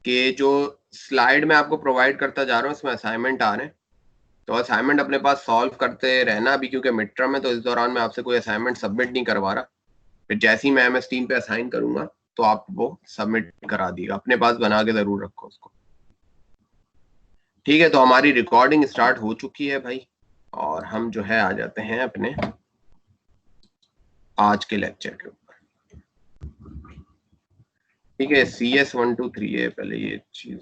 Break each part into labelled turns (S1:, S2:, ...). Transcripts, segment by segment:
S1: कि जो स्लाइड में आपको प्रोवाइड करता जा रहा हूँ इसमें असाइनमेंट आ रहे हैं, तो असाइनमेंट अपने पास सॉल्व करते रहना अभी, क्योंकि मिड टर्म है तो इस दौरान मैं आपसे कोई असाइनमेंट सबमिट नहीं करवा रहा। फिर जैसे ही मैं MS टीम पे असाइन करूंगा तो आप वो सबमिट करा दिएगा, अपने पास बना के जरूर रखो उसको। ठीक है, तो हमारी रिकॉर्डिंग स्टार्ट हो चुकी है भाई, और हम जो है आ जाते हैं अपने आज के लेक्चर के ऊपर। ठीक है, CS 1 2 3 है पहले ये चीज।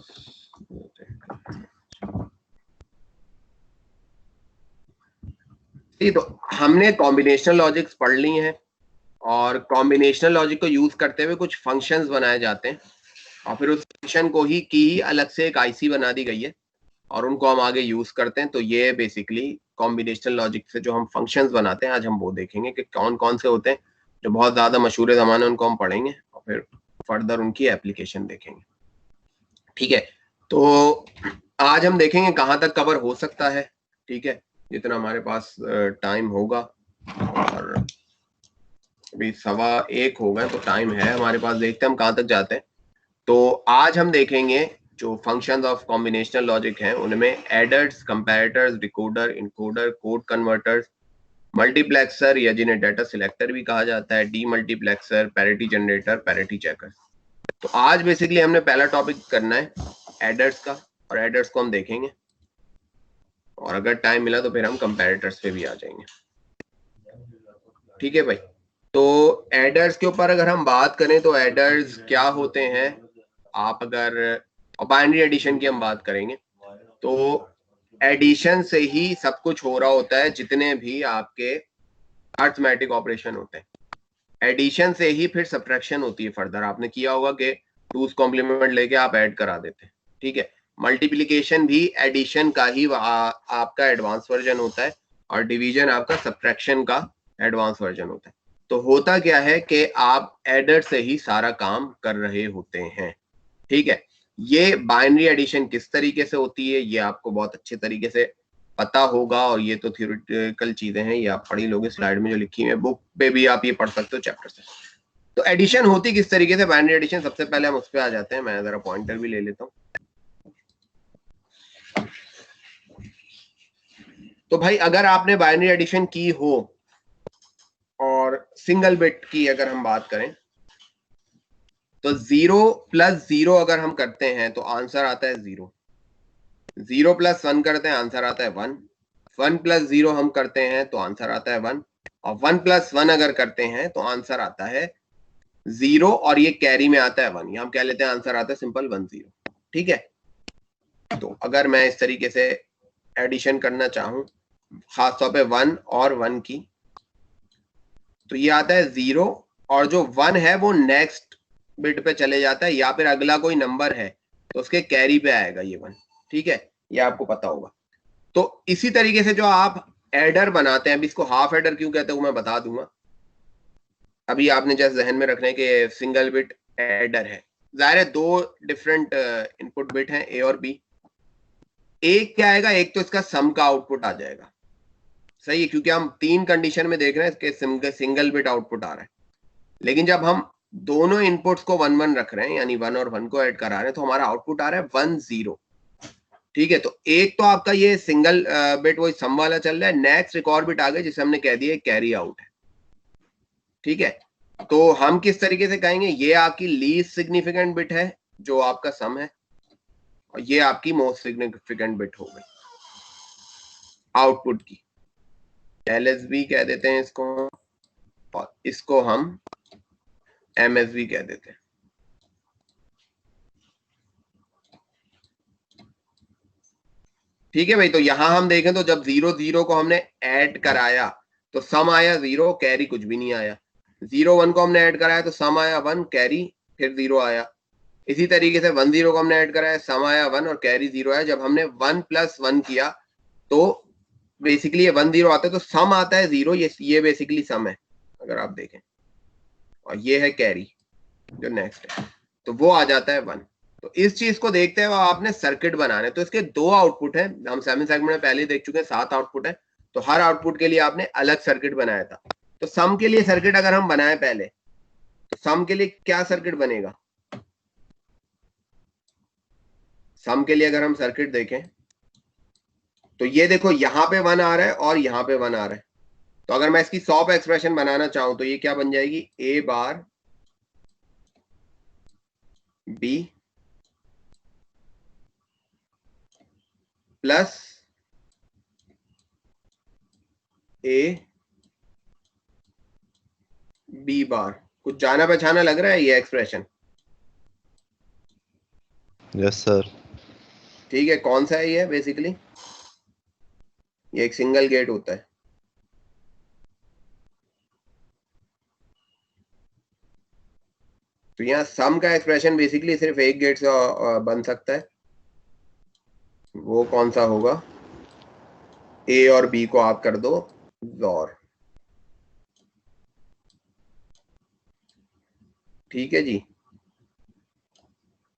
S1: ठीक, तो हमने कॉम्बिनेशनल लॉजिक्स पढ़ ली हैं, और कॉम्बिनेशनल लॉजिक को यूज करते हुए कुछ फंक्शंस बनाए जाते हैं, और फिर उस फंक्शन को ही की अलग से एक IC बना दी गई है और उनको हम आगे यूज करते हैं। तो ये बेसिकली कॉम्बिनेशनल लॉजिक से जो हम फंक्शंस बनाते हैं आज हम वो देखेंगे कि कौन कौन से होते हैं, जो बहुत ज्यादा मशहूर जमाने उनको हम पढ़ेंगे और फिर फर्दर उनकी एप्लीकेशन देखेंगे। ठीक है, तो आज हम देखेंगे कहाँ तक कवर हो सकता है। ठीक है, जितना हमारे पास टाइम होगा, और अभी 1:15 हो गए तो टाइम है हमारे पास, देखते हैं हम कहाँ तक जाते हैं। तो आज हम देखेंगे जो फंक्शंस ऑफ कॉम्बिनेशनल लॉजिक हैं उनमें aiders, comparators, decoder, encoder, code converters, multiplexer या जिन्हें डाटा सिलेक्टर भी कहा जाता है, D multiplexer, parity generator, parity checker. तो आज बेसिकली हमने पहला टॉपिक करना है एडर्स का, और एडर्स को हम देखेंगे, और अगर टाइम मिला तो फिर हम कंपैरेटर्स पे भी आ जाएंगे। ठीक है भाई, तो एडर्स के ऊपर अगर हम बात करें तो एडर्स क्या होते हैं, आप अगर बाइनरी एडिशन की हम बात करेंगे तो एडिशन से ही सब कुछ हो रहा होता है, जितने भी आपके अर्थमेटिक ऑपरेशन होते हैं एडिशन से ही फिर सब्ट्रैक्शन होती है। फर्दर आपने किया होगा कि 2's कॉम्प्लीमेंट लेके आप ऐड करा देते हैं। ठीक है, मल्टीप्लिकेशन भी एडिशन का ही आपका एडवांस वर्जन होता है, और डिवीजन आपका सब्ट्रैक्शन का एडवांस वर्जन होता है। तो होता क्या है कि आप एडर से ही सारा काम कर रहे होते हैं। ठीक है, ये बाइनरी एडिशन किस तरीके से होती है ये आपको बहुत अच्छे तरीके से पता होगा, और ये तो थ्योरेटिकल चीजें हैं, ये आप पढ़ी लोगे स्लाइड में जो लिखी है, बुक पे भी आप ये पढ़ सकते हो चैप्टर से। तो एडिशन होती किस तरीके से, बाइनरी एडिशन, सबसे पहले हम उस पर आ जाते हैं। मैं जरा पॉइंटर भी ले लेता हूँ। तो भाई अगर आपने बाइनरी एडिशन की हो और सिंगल बिट की अगर हम बात करें तो 0 + 0 अगर हम करते हैं तो आंसर आता है 0। 0 + 1 करते हैं आंसर आता है 1। 1 + 0 हम करते हैं तो आंसर आता है 1, और 1 + 1 अगर करते हैं तो आंसर आता है 0, और ये कैरी में आता है 1। हम कह लेते हैं आंसर आता है सिंपल 1 0। ठीक है, तो अगर मैं इस तरीके से एडिशन करना चाहूं खासतौर पे 1 और 1 की, तो ये आता है 0, और जो 1 है वो नेक्स्ट बिट पे चले जाता है, या फिर अगला कोई नंबर है तो उसके कैरी पे आएगा ये 1। ठीक है, ये आपको पता होगा। तो इसी तरीके से जो आप एडर बनाते हैं, अभी इसको हाफ एडर क्यों कहते हैं वो मैं बता दूंगा। अभी आपने जैसे जहन में रखना है कि सिंगल बिट एडर है, जाहिर है 2 डिफरेंट इनपुट बिट हैं A और B। एक क्या आएगा, एक तो इसका सम का आउटपुट आ जाएगा, सही है, क्योंकि हम 3 कंडीशन में देख रहे हैं इसके सिंगल बिट आउटपुट आ रहा है। लेकिन जब हम दोनों इनपुट्स को 1 1 रख रहे हैं, यानी 1 और 1 को ऐड करा रहे हैं, तो हमारा आउटपुट आ रहा है 1 0। ठीक है, तो एक तो आपका ये सिंगल बिट वही सम वाला चल रहा है, नेक्स्ट एक और बिट आ गया जिसे हमने कह दिया कैरी आउट है। ठीक है, तो हम किस तरीके से कहेंगे, ये आपकी लीस्ट सिग्निफिकेंट बिट है जो आपका सम है, और ये आपकी मोस्ट सिग्निफिकेंट बिट हो गई आउटपुट की। LSB कह देते हैं इसको, और इसको हम MSB कह देते हैं। ठीक है भाई, तो यहां हम देखें तो जब 0 0 को हमने ऐड कराया तो सम आया 0, कैरी कुछ भी नहीं आया। 0 1 को हमने ऐड कराया तो सम आया 1, कैरी फिर 0 आया। इसी तरीके से 1 0 को हमने ऐड कराया, सम आया 1 और कैरी 0 आया। जब हमने 1 + 1 किया तो बेसिकली ये 1 0 आता है, तो सम आता है 0। ये बेसिकली सम है अगर आप देखें, और ये है कैरी जो नेक्स्ट है, तो वो आ जाता है 1। तो इस चीज को देखते हुए आपने सर्किट बनाने, तो इसके 2 आउटपुट हैं, हम 7 सेगमेंट में पहले ही देख चुके हैं, 7 आउटपुट है। तो हर आउटपुट के लिए आपने अलग सर्किट बनाया था। तो सम के लिए सर्किट अगर हम बनाए पहले, तो सम के लिए क्या सर्किट बनेगा, सम के लिए अगर हम सर्किट देखें तो ये देखो यहां पे 1 आ रहा है और यहां पे 1 आ रहा है, तो अगर मैं इसकी सॉप एक्सप्रेशन बनाना चाहूं तो ये क्या बन जाएगी, A bar B plus A B bar. कुछ जाना पहचाना लग रहा है ये एक्सप्रेशन?
S2: Yes sir.
S1: ठीक है, कौन सा है ये? बेसिकली ये एक सिंगल गेट होता है। तो यहाँ सम का एक्सप्रेशन बेसिकली सिर्फ एक गेट से बन सकता है। वो कौन सा होगा? ए और बी को आप कर दो XOR। ठीक है जी।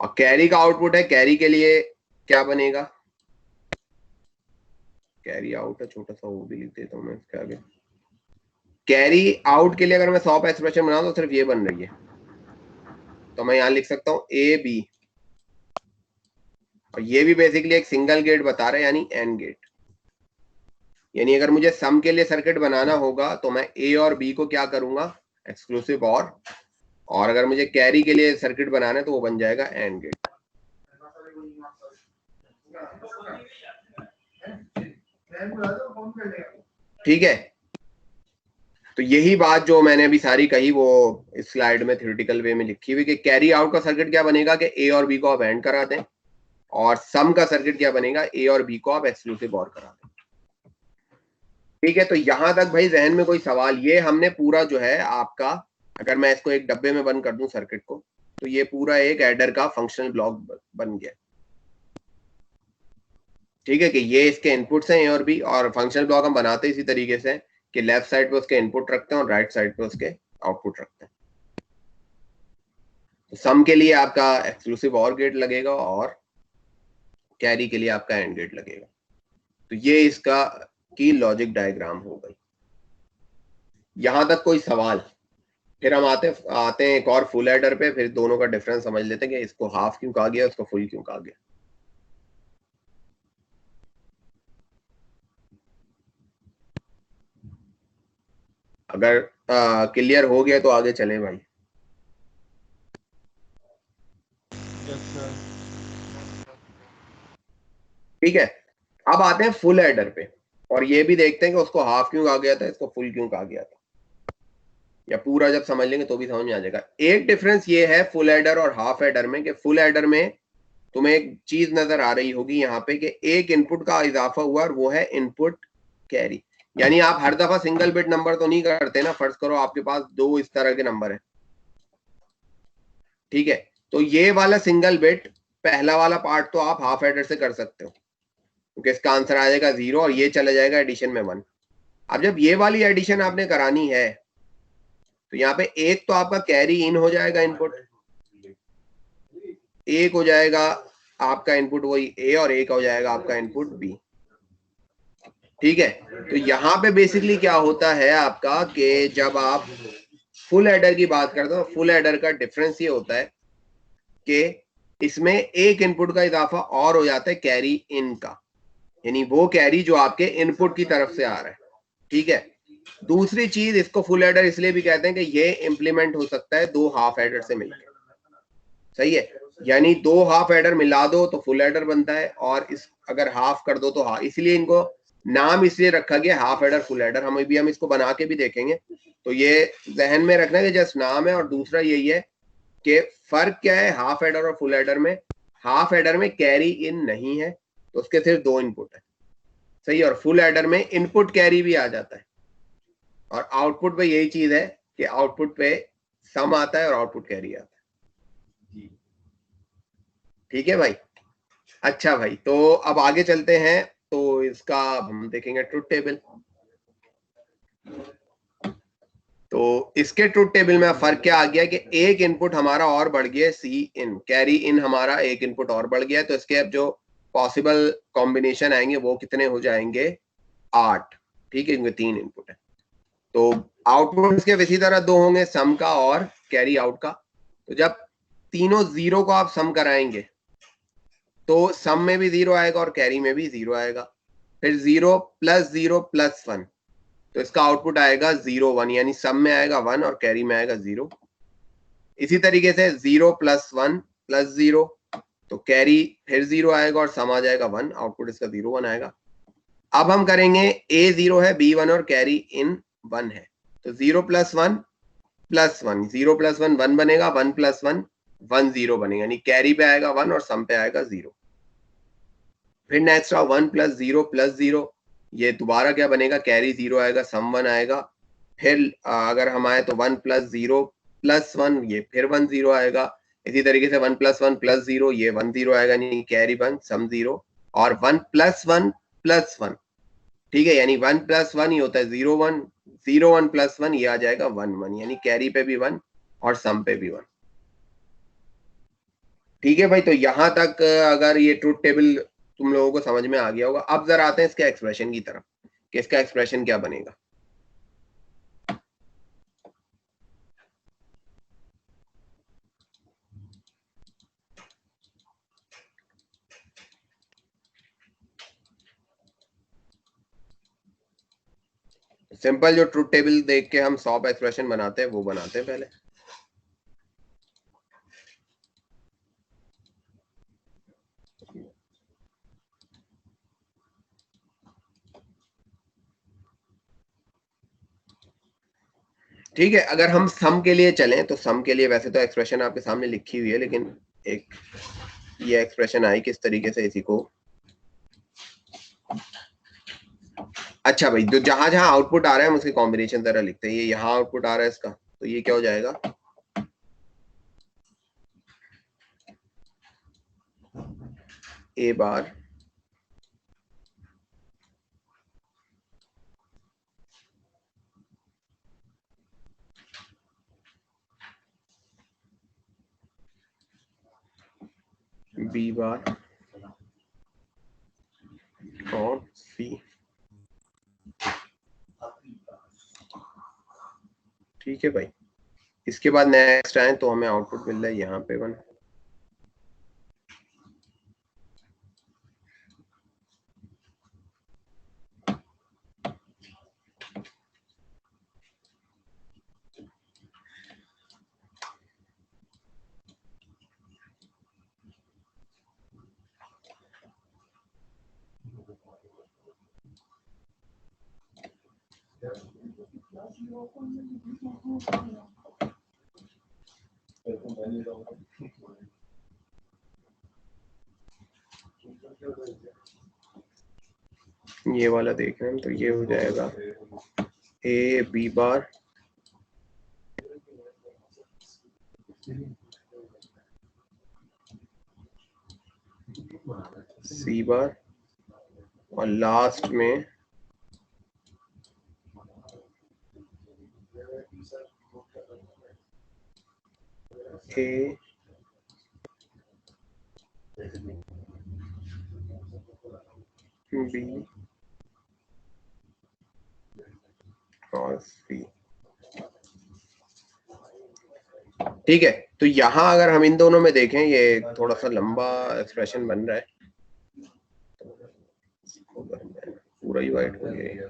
S1: और कैरी का आउटपुट है, कैरी के लिए क्या बनेगा? कैरी आउट है छोटा सा, वो भी लिख देता हूं मैं इसके आगे। कैरी आउट के लिए अगर मैं सॉप एक्सप्रेशन बनाऊं तो सिर्फ ये बन रही है, तो मैं यहां लिख सकता हूं ए बी, और ये भी बेसिकली एक सिंगल गेट बता रहा है, यानी एन गेट। यानी अगर मुझे सम के लिए सर्किट बनाना होगा तो मैं ए और बी को क्या करूंगा, एक्सक्लूसिव और अगर मुझे कैरी के लिए सर्किट बनाना है तो वो बन जाएगा एंड गेट। ठीक है, तो यही बात जो मैंने अभी सारी कही वो इस स्लाइड में थ्योरेटिकल वे में लिखी हुई कि कैरी आउट का सर्किट क्या बनेगा कि ए और बी को आप एंड करा दें, और सम का सर्किट क्या बनेगा, ए और बी को आप एक्सक्लूसिव और करा दें। ठीक है, तो यहां तक भाई जहन में कोई सवाल? ये हमने पूरा जो है आपका, अगर मैं इसको एक डब्बे में बंद कर दूं सर्किट को, तो ये पूरा एक एडर का फंक्शनल ब्लॉक बन गया। ठीक है, कि ये इसके इनपुट्स हैं ए और बी, और फंक्शनल ब्लॉक हम बनाते इसी तरीके से कि लेफ्ट साइड पे उसके इनपुट रखते हैं और राइट साइड पे उसके आउटपुट रखते हैं। तो सम के लिए आपका एक्सक्लूसिव और गेट लगेगा और कैरी के लिए आपका एंड गेट लगेगा। तो ये इसका की लॉजिक डायग्राम हो गई। यहां तक कोई सवाल? फिर हम आते हैं एक और फुल एडर पे, फिर दोनों का डिफरेंस समझ लेते हैं कि इसको हाफ क्यों कहा गया, उसको फुल क्यों कहा गया। अगर क्लियर हो गया तो आगे चलें भाई। ठीक है, अब आते हैं फुल एडर पे, और ये भी देखते हैं कि उसको हाफ क्यों कहा गया था, इसको फुल क्यों कहा गया था, या पूरा जब समझ लेंगे तो भी समझ में आ जाएगा। एक डिफरेंस ये है फुल एडर और हाफ एडर में कि फुल एडर में तुम्हें एक चीज नजर आ रही होगी यहाँ पे कि एक इनपुट का इजाफा हुआ और वो है इनपुट कैरी। यानी आप हर दफा सिंगल बिट नंबर तो नहीं करते ना, फर्ज करो आपके पास दो इस तरह के नंबर है। ठीक है, तो ये वाला सिंगल बिट, पहला वाला पार्ट तो आप हाफ एडर से कर सकते हो, क्योंकि इसका आंसर आ जाएगा 0 और ये चला जाएगा एडिशन में 1। अब जब ये वाली एडिशन आपने करानी है तो यहाँ पे एक तो आपका कैरी इन हो जाएगा इनपुट, एक हो जाएगा आपका इनपुट वही ए, और एक हो जाएगा आपका इनपुट बी। ठीक है, तो यहाँ पे बेसिकली क्या होता है आपका कि जब आप फुल एडर की बात करते हो, फुल एडर का डिफरेंस ये होता है कि इसमें एक इनपुट का इजाफा और हो जाता है कैरी इन का, यानी वो कैरी जो आपके इनपुट की तरफ से आ रहा है। ठीक है, दूसरी चीज, इसको फुल एडर इसलिए भी कहते हैं कि ये इंप्लीमेंट हो सकता है दो हाफ एडर से मिलकर। सही है, यानी दो हाफ एडर मिला दो तो फुल एडर बनता है, और इस अगर हाफ कर दो तो हाफ, इसलिए इनको नाम इसलिए रखा गया हाफ एडर फुल एडर। हम इसको बना के भी देखेंगे, तो ये जहन में रखना है कि जस्ट नाम है। और दूसरा यही है कि फर्क क्या है हाफ एडर और फुल एडर में, हाफ एडर में कैरी इन नहीं है तो उसके सिर्फ दो इनपुट है। सही है, और फुल एडर में इनपुट कैरी भी आ जाता है, और आउटपुट पे यही चीज है कि आउटपुट पे सम आता है और आउटपुट कैरी आता है। ठीक है भाई। अच्छा भाई, तो अब आगे चलते हैं, तो इसका हम देखेंगे ट्रुथ टेबल। तो इसके ट्रुथ टेबल में फर्क क्या आ गया कि एक इनपुट हमारा और बढ़ गया, सी इन, कैरी इन हमारा एक इनपुट और बढ़ गया, तो इसके अब जो पॉसिबल कॉम्बिनेशन आएंगे वो कितने हो जाएंगे, 8। ठीक है, क्योंकि 3 इनपुट है, तो आउटपुट के इसी तरह दो होंगे, सम का और कैरी आउट का। तो जब तीनों 0 को आप सम कराएंगे तो सम में भी 0 आएगा और कैरी में भी 0 आएगा। फिर 0 + 1, तो इसका आउटपुट आएगा 0 1, यानी सम में आएगा 1 और कैरी में आएगा 0। इसी तरीके से 0 + 1 + 0, तो कैरी फिर 0 आएगा और सम आ जाएगा 1, आउटपुट इसका 0 1 आएगा। अब हम करेंगे A 0 है, B 1 और कैरी इन 1 है, तो 0 + 1 + 1, 0 + 1 1 बनेगा, 1 + 1 1 0 बनेगा, यानी कैरी पे आएगा 1 और सम पे आएगा 0। फिर नेक्स्ट आओ 1 + 0 + 0, ये दोबारा क्या बनेगा, कैरी 0 आएगा, सम 1 आएगा। फिर अगर हम आए तो 1 + 0 + 1, ये फिर 1 0 आएगा। इसी तरीके से 1 + 1 + 0, ये 1 0 आएगा, यानी कैरी 1 सम 0, और 1 + 1 + 1, ठीक है, यानी 1 + 1 ही होता है 0 1, 0 1 + 1 ये आ जाएगा 1 1, यानी कैरी पे भी 1 और सम पे भी 1। ठीक है भाई, तो यहां तक अगर ये ट्रुथ टेबल तुम लोगों को समझ में आ गया होगा। अब जरा आते हैं इसके एक्सप्रेशन की तरफ कि इसका एक्सप्रेशन क्या बनेगा। सिंपल जो ट्रुथ टेबल देख के हम सॉप एक्सप्रेशन बनाते हैं वो बनाते हैं पहले। ठीक है, अगर हम सम के लिए चलें तो सम के लिए वैसे तो एक्सप्रेशन आपके सामने लिखी हुई है, लेकिन एक ये एक्सप्रेशन आई किस तरीके से, इसी को अच्छा भाई, जो जहां जहां आउटपुट आ रहा है हम उसके कॉम्बिनेशन जरा लिखते हैं। ये यहाँ आउटपुट आ रहा है इसका, तो ये क्या हो जाएगा, A बार B बार और C। ठीक है भाई, इसके बाद नेक्स्ट आए तो हमें आउटपुट मिल रहा है यहाँ पे 1। ये वाला देख रहे हैं तो ये हो जाएगा A B बार C बार और लास्ट में A B और C। ठीक है, तो यहाँ अगर हम इन दोनों में देखें, ये थोड़ा सा लंबा एक्सप्रेशन बन रहा है, पूरा ही वाइट हो गया।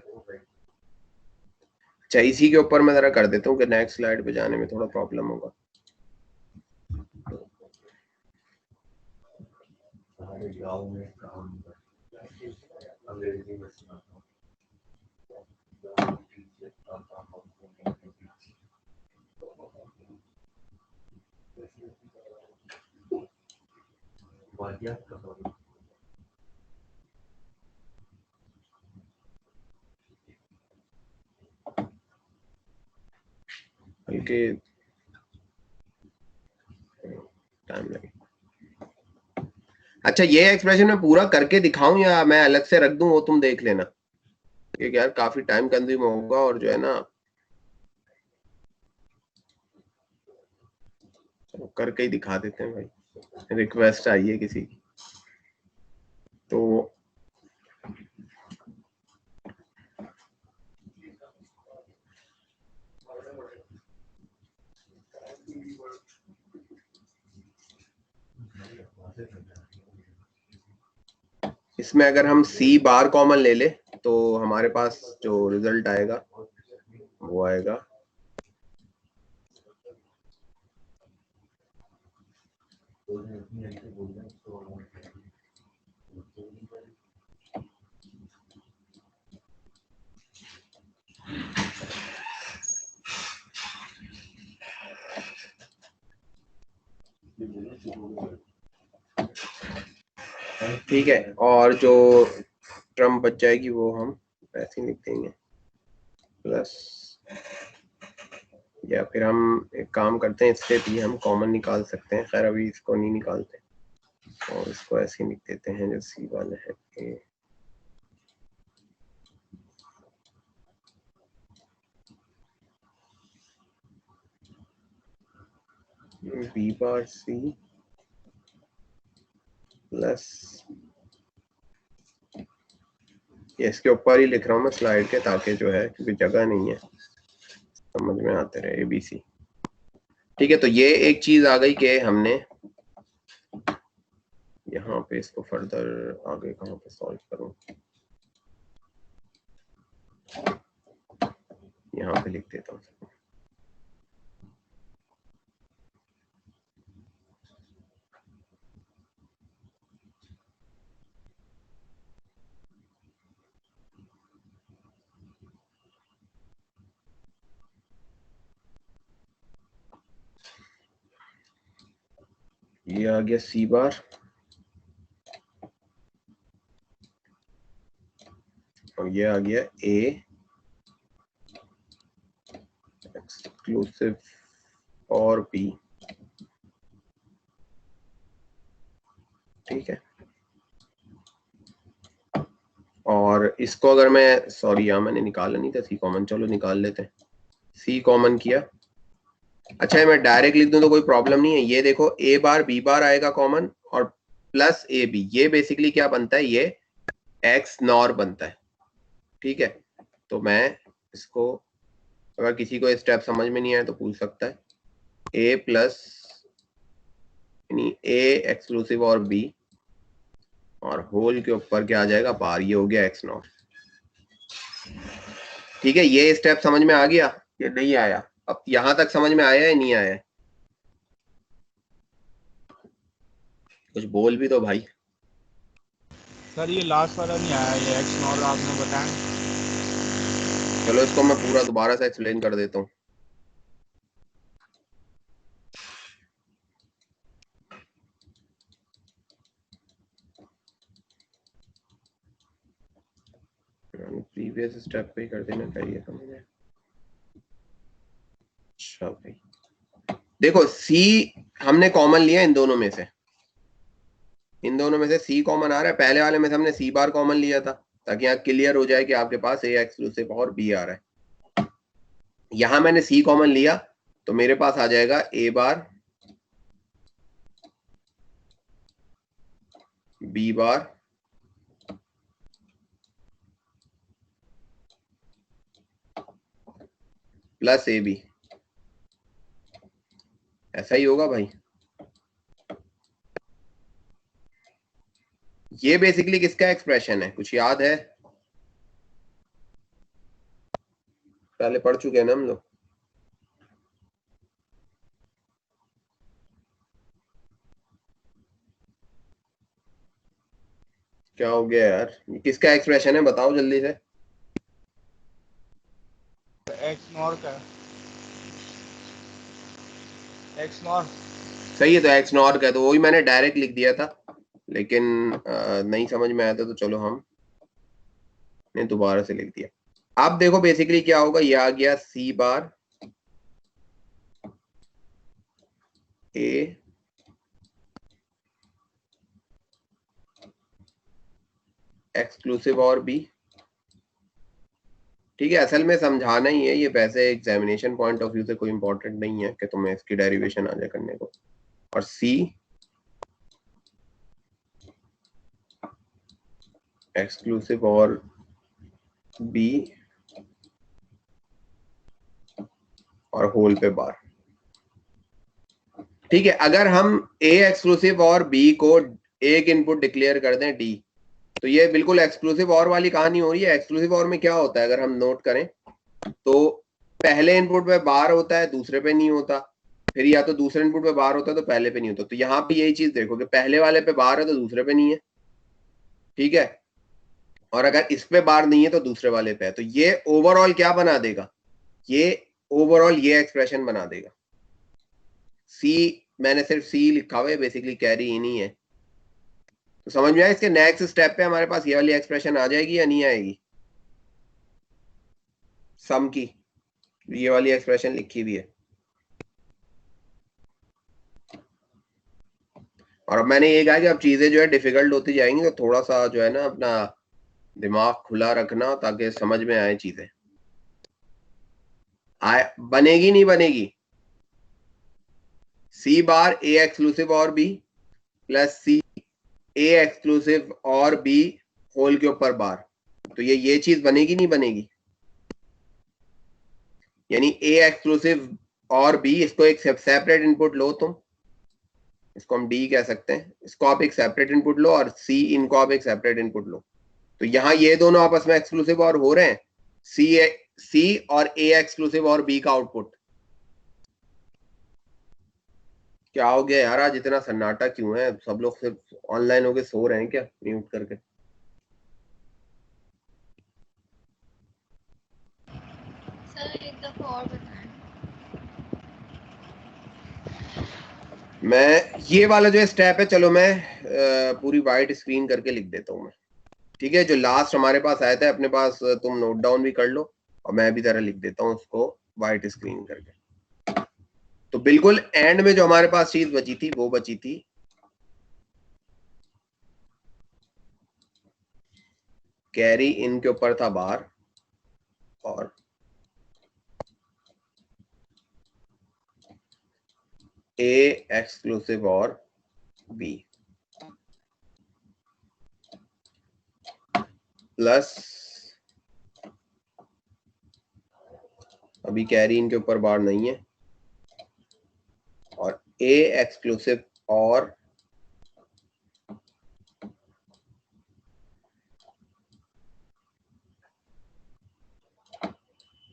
S1: अच्छा, इसी के ऊपर मैं जरा कर देता हूँ कि नेक्स्ट स्लाइड पे जाने में थोड़ा प्रॉब्लम होगा। बल्कि टाइम लगे। अच्छा, ये एक्सप्रेशन मैं पूरा करके दिखाऊं या मैं अलग से रख दूं, वो तुम देख लेना, क्योंकि यार काफी टाइम कंज्यूम होगा और जो है ना, करके ही दिखा देते हैं भाई, रिक्वेस्ट आई है किसी की। तो इसमें अगर हम सी बार कॉमन ले ले तो हमारे पास जो रिजल्ट आएगा वो आएगा ठीक है, और जो टर्म बच जाएगी वो हम ऐसे ही लिख देंगे प्लस, या फिर हम एक काम करते हैं, इससे भी हम कॉमन निकाल सकते हैं, खैर अभी इसको नहीं निकालते और इसको ऐसे ही लिख देते हैं जो सी वाले हैं ए बी बार सी प्लस, ये इसके ऊपर ही लिख रहा हूँ मैं स्लाइड के, ताकि जो है क्योंकि जगह नहीं है समझ में आते रहे एबीसी। ठीक है, तो ये एक चीज आ गई कि हमने यहाँ पे इसको फर्दर आगे कहाँ पे सॉल्व करूँ, यहाँ पे लिख देता हूँ। ये आ गया सी बार और ये आ गया ए एक्सक्लूसिव और बी। ठीक है, और इसको अगर मैं, सॉरी यहाँ मैंने निकाला नहीं था सी कॉमन, चलो निकाल लेते हैं। सी कॉमन किया, अच्छा मैं डायरेक्ट लिख दूं तो कोई प्रॉब्लम नहीं है। ये देखो ए बार बी बार आएगा कॉमन और प्लस ए बी, ये बेसिकली क्या बनता है, ये एक्स नॉर बनता है। ठीक है, तो मैं इसको, अगर किसी को स्टेप समझ में नहीं आया तो पूछ सकता है। ए प्लस यानी ए एक्सक्लूसिव और बी और होल के ऊपर क्या आ जाएगा बार, ये हो गया एक्स नॉट। ठीक है, ये स्टेप समझ में आ गया, ये नहीं आया, अब यहां तक समझ में आया है नहीं आया है, कुछ बोल भी दो भाई।
S2: सर ये लास्ट वाला नहीं आया, ये एक्स नॉर आपने बताया।
S1: चलो इसको मैं पूरा दोबारा से एक्सप्लेन कर देता हूँ। प्रीवियस स्टेप पे ही कर देना चाहिए था मुझे। अच्छा भाई देखो, सी हमने कॉमन लिया इन दोनों में से, इन दोनों में से सी कॉमन आ रहा है। पहले वाले में से हमने सी बार कॉमन लिया था ताकि यहाँ क्लियर हो जाए कि आपके पास ए एक्सक्लूसिव और बी आ रहा है। यहां मैंने सी कॉमन लिया तो मेरे पास आ जाएगा A bar B bar plus A B, ऐसा ही होगा भाई। ये बेसिकली किसका एक्सप्रेशन है, कुछ याद है? पहले पढ़ चुके हैं ना हम लोग। क्या हो गया यार, ये किसका एक्सप्रेशन है बताओ जल्दी से।
S2: एक्स नॉर का, एक्स नॉर
S1: सही है, तो एक्स नॉर का, तो वही मैंने डायरेक्ट लिख दिया था, लेकिन नहीं समझ में आया था तो चलो हमने दोबारा से लिख दिया। अब देखो बेसिकली क्या होगा, ये आ गया सी बार ए एक्सक्लूसिव और बी। ठीक है, असल में समझाना ही है ये, वैसे एग्जामिनेशन पॉइंट ऑफ व्यू से कोई इंपॉर्टेंट नहीं है कि तुम्हें इसकी डेरिवेशन आ जाए करने को। और सी एक्सक्लूसिव और बी और होल पे बार। ठीक है, अगर हम ए एक्सक्लूसिव और बी को एक इनपुट डिक्लेयर कर दें डी, तो ये बिल्कुल एक्सक्लूसिव और वाली कहानी हो रही है। एक्सक्लूसिव और में क्या होता है, अगर हम नोट करें तो पहले इनपुट पे बार होता है, दूसरे पे नहीं होता, फिर या तो दूसरे इनपुट पे बार होता है तो पहले पे नहीं होता। तो यहाँ पे यही चीज देखो कि पहले वाले पे बार है तो दूसरे पे नहीं है, ठीक है, और अगर इस पे बार नहीं है तो दूसरे वाले पे है। तो ये ओवरऑल क्या बना देगा, ये ओवरऑल ये एक्सप्रेशन बना देगा। सी मैंने सिर्फ सी लिखा हुआ है, बेसिकली कैरी इन ही है। तो समझ में आया, इसके नेक्स्ट स्टेप पे हमारे पास ये वाली एक्सप्रेशन आ जाएगी या नहीं आएगी, सम की ये वाली एक्सप्रेशन लिखी हुई है। और अब मैंने ये कहा कि अब चीजें जो है डिफिकल्ट होती जाएंगी, तो थोड़ा सा जो है ना अपना दिमाग खुला रखना ताकि समझ में आए चीजें। बनेगी नहीं बनेगी, सी बार ए एक्सक्लूसिव और बी प्लस सी ए एक्सक्लूसिव और बी होल के ऊपर बार, तो ये चीज बनेगी नहीं बनेगी। यानी ए एक्सक्लूसिव और बी, इसको एक सेपरेट इनपुट लो तुम, इसको हम डी कह सकते हैं, इसको आप एक सेपरेट इनपुट लो और सी इनको आप एक सेपरेट इनपुट लो। तो यहाँ ये दोनों आपस में एक्सक्लूसिव और हो रहे हैं, सी और ए एक्सक्लूसिव और बी का आउटपुट। क्या हो गया यार, आज इतना सन्नाटा क्यों है, सब लोग सिर्फ ऑनलाइन होके सो रहे हैं क्या म्यूट करके?
S3: सर एक दफा और बताएं।
S1: मैं ये वाला जो स्टेप है, चलो मैं पूरी वाइट स्क्रीन करके लिख देता हूँ मैं, ठीक है। जो लास्ट हमारे पास आया था अपने पास, तुम नोट डाउन भी कर लो और मैं भी जरा लिख देता हूँ उसको वाइट स्क्रीन करके। तो बिल्कुल एंड में जो हमारे पास चीज बची थी वो बची थी कैरी इन के ऊपर था बार और ए एक्सक्लूसिव और बी प्लस, अभी कैरी इन के ऊपर बार नहीं है, और ए एक्सक्लूसिव और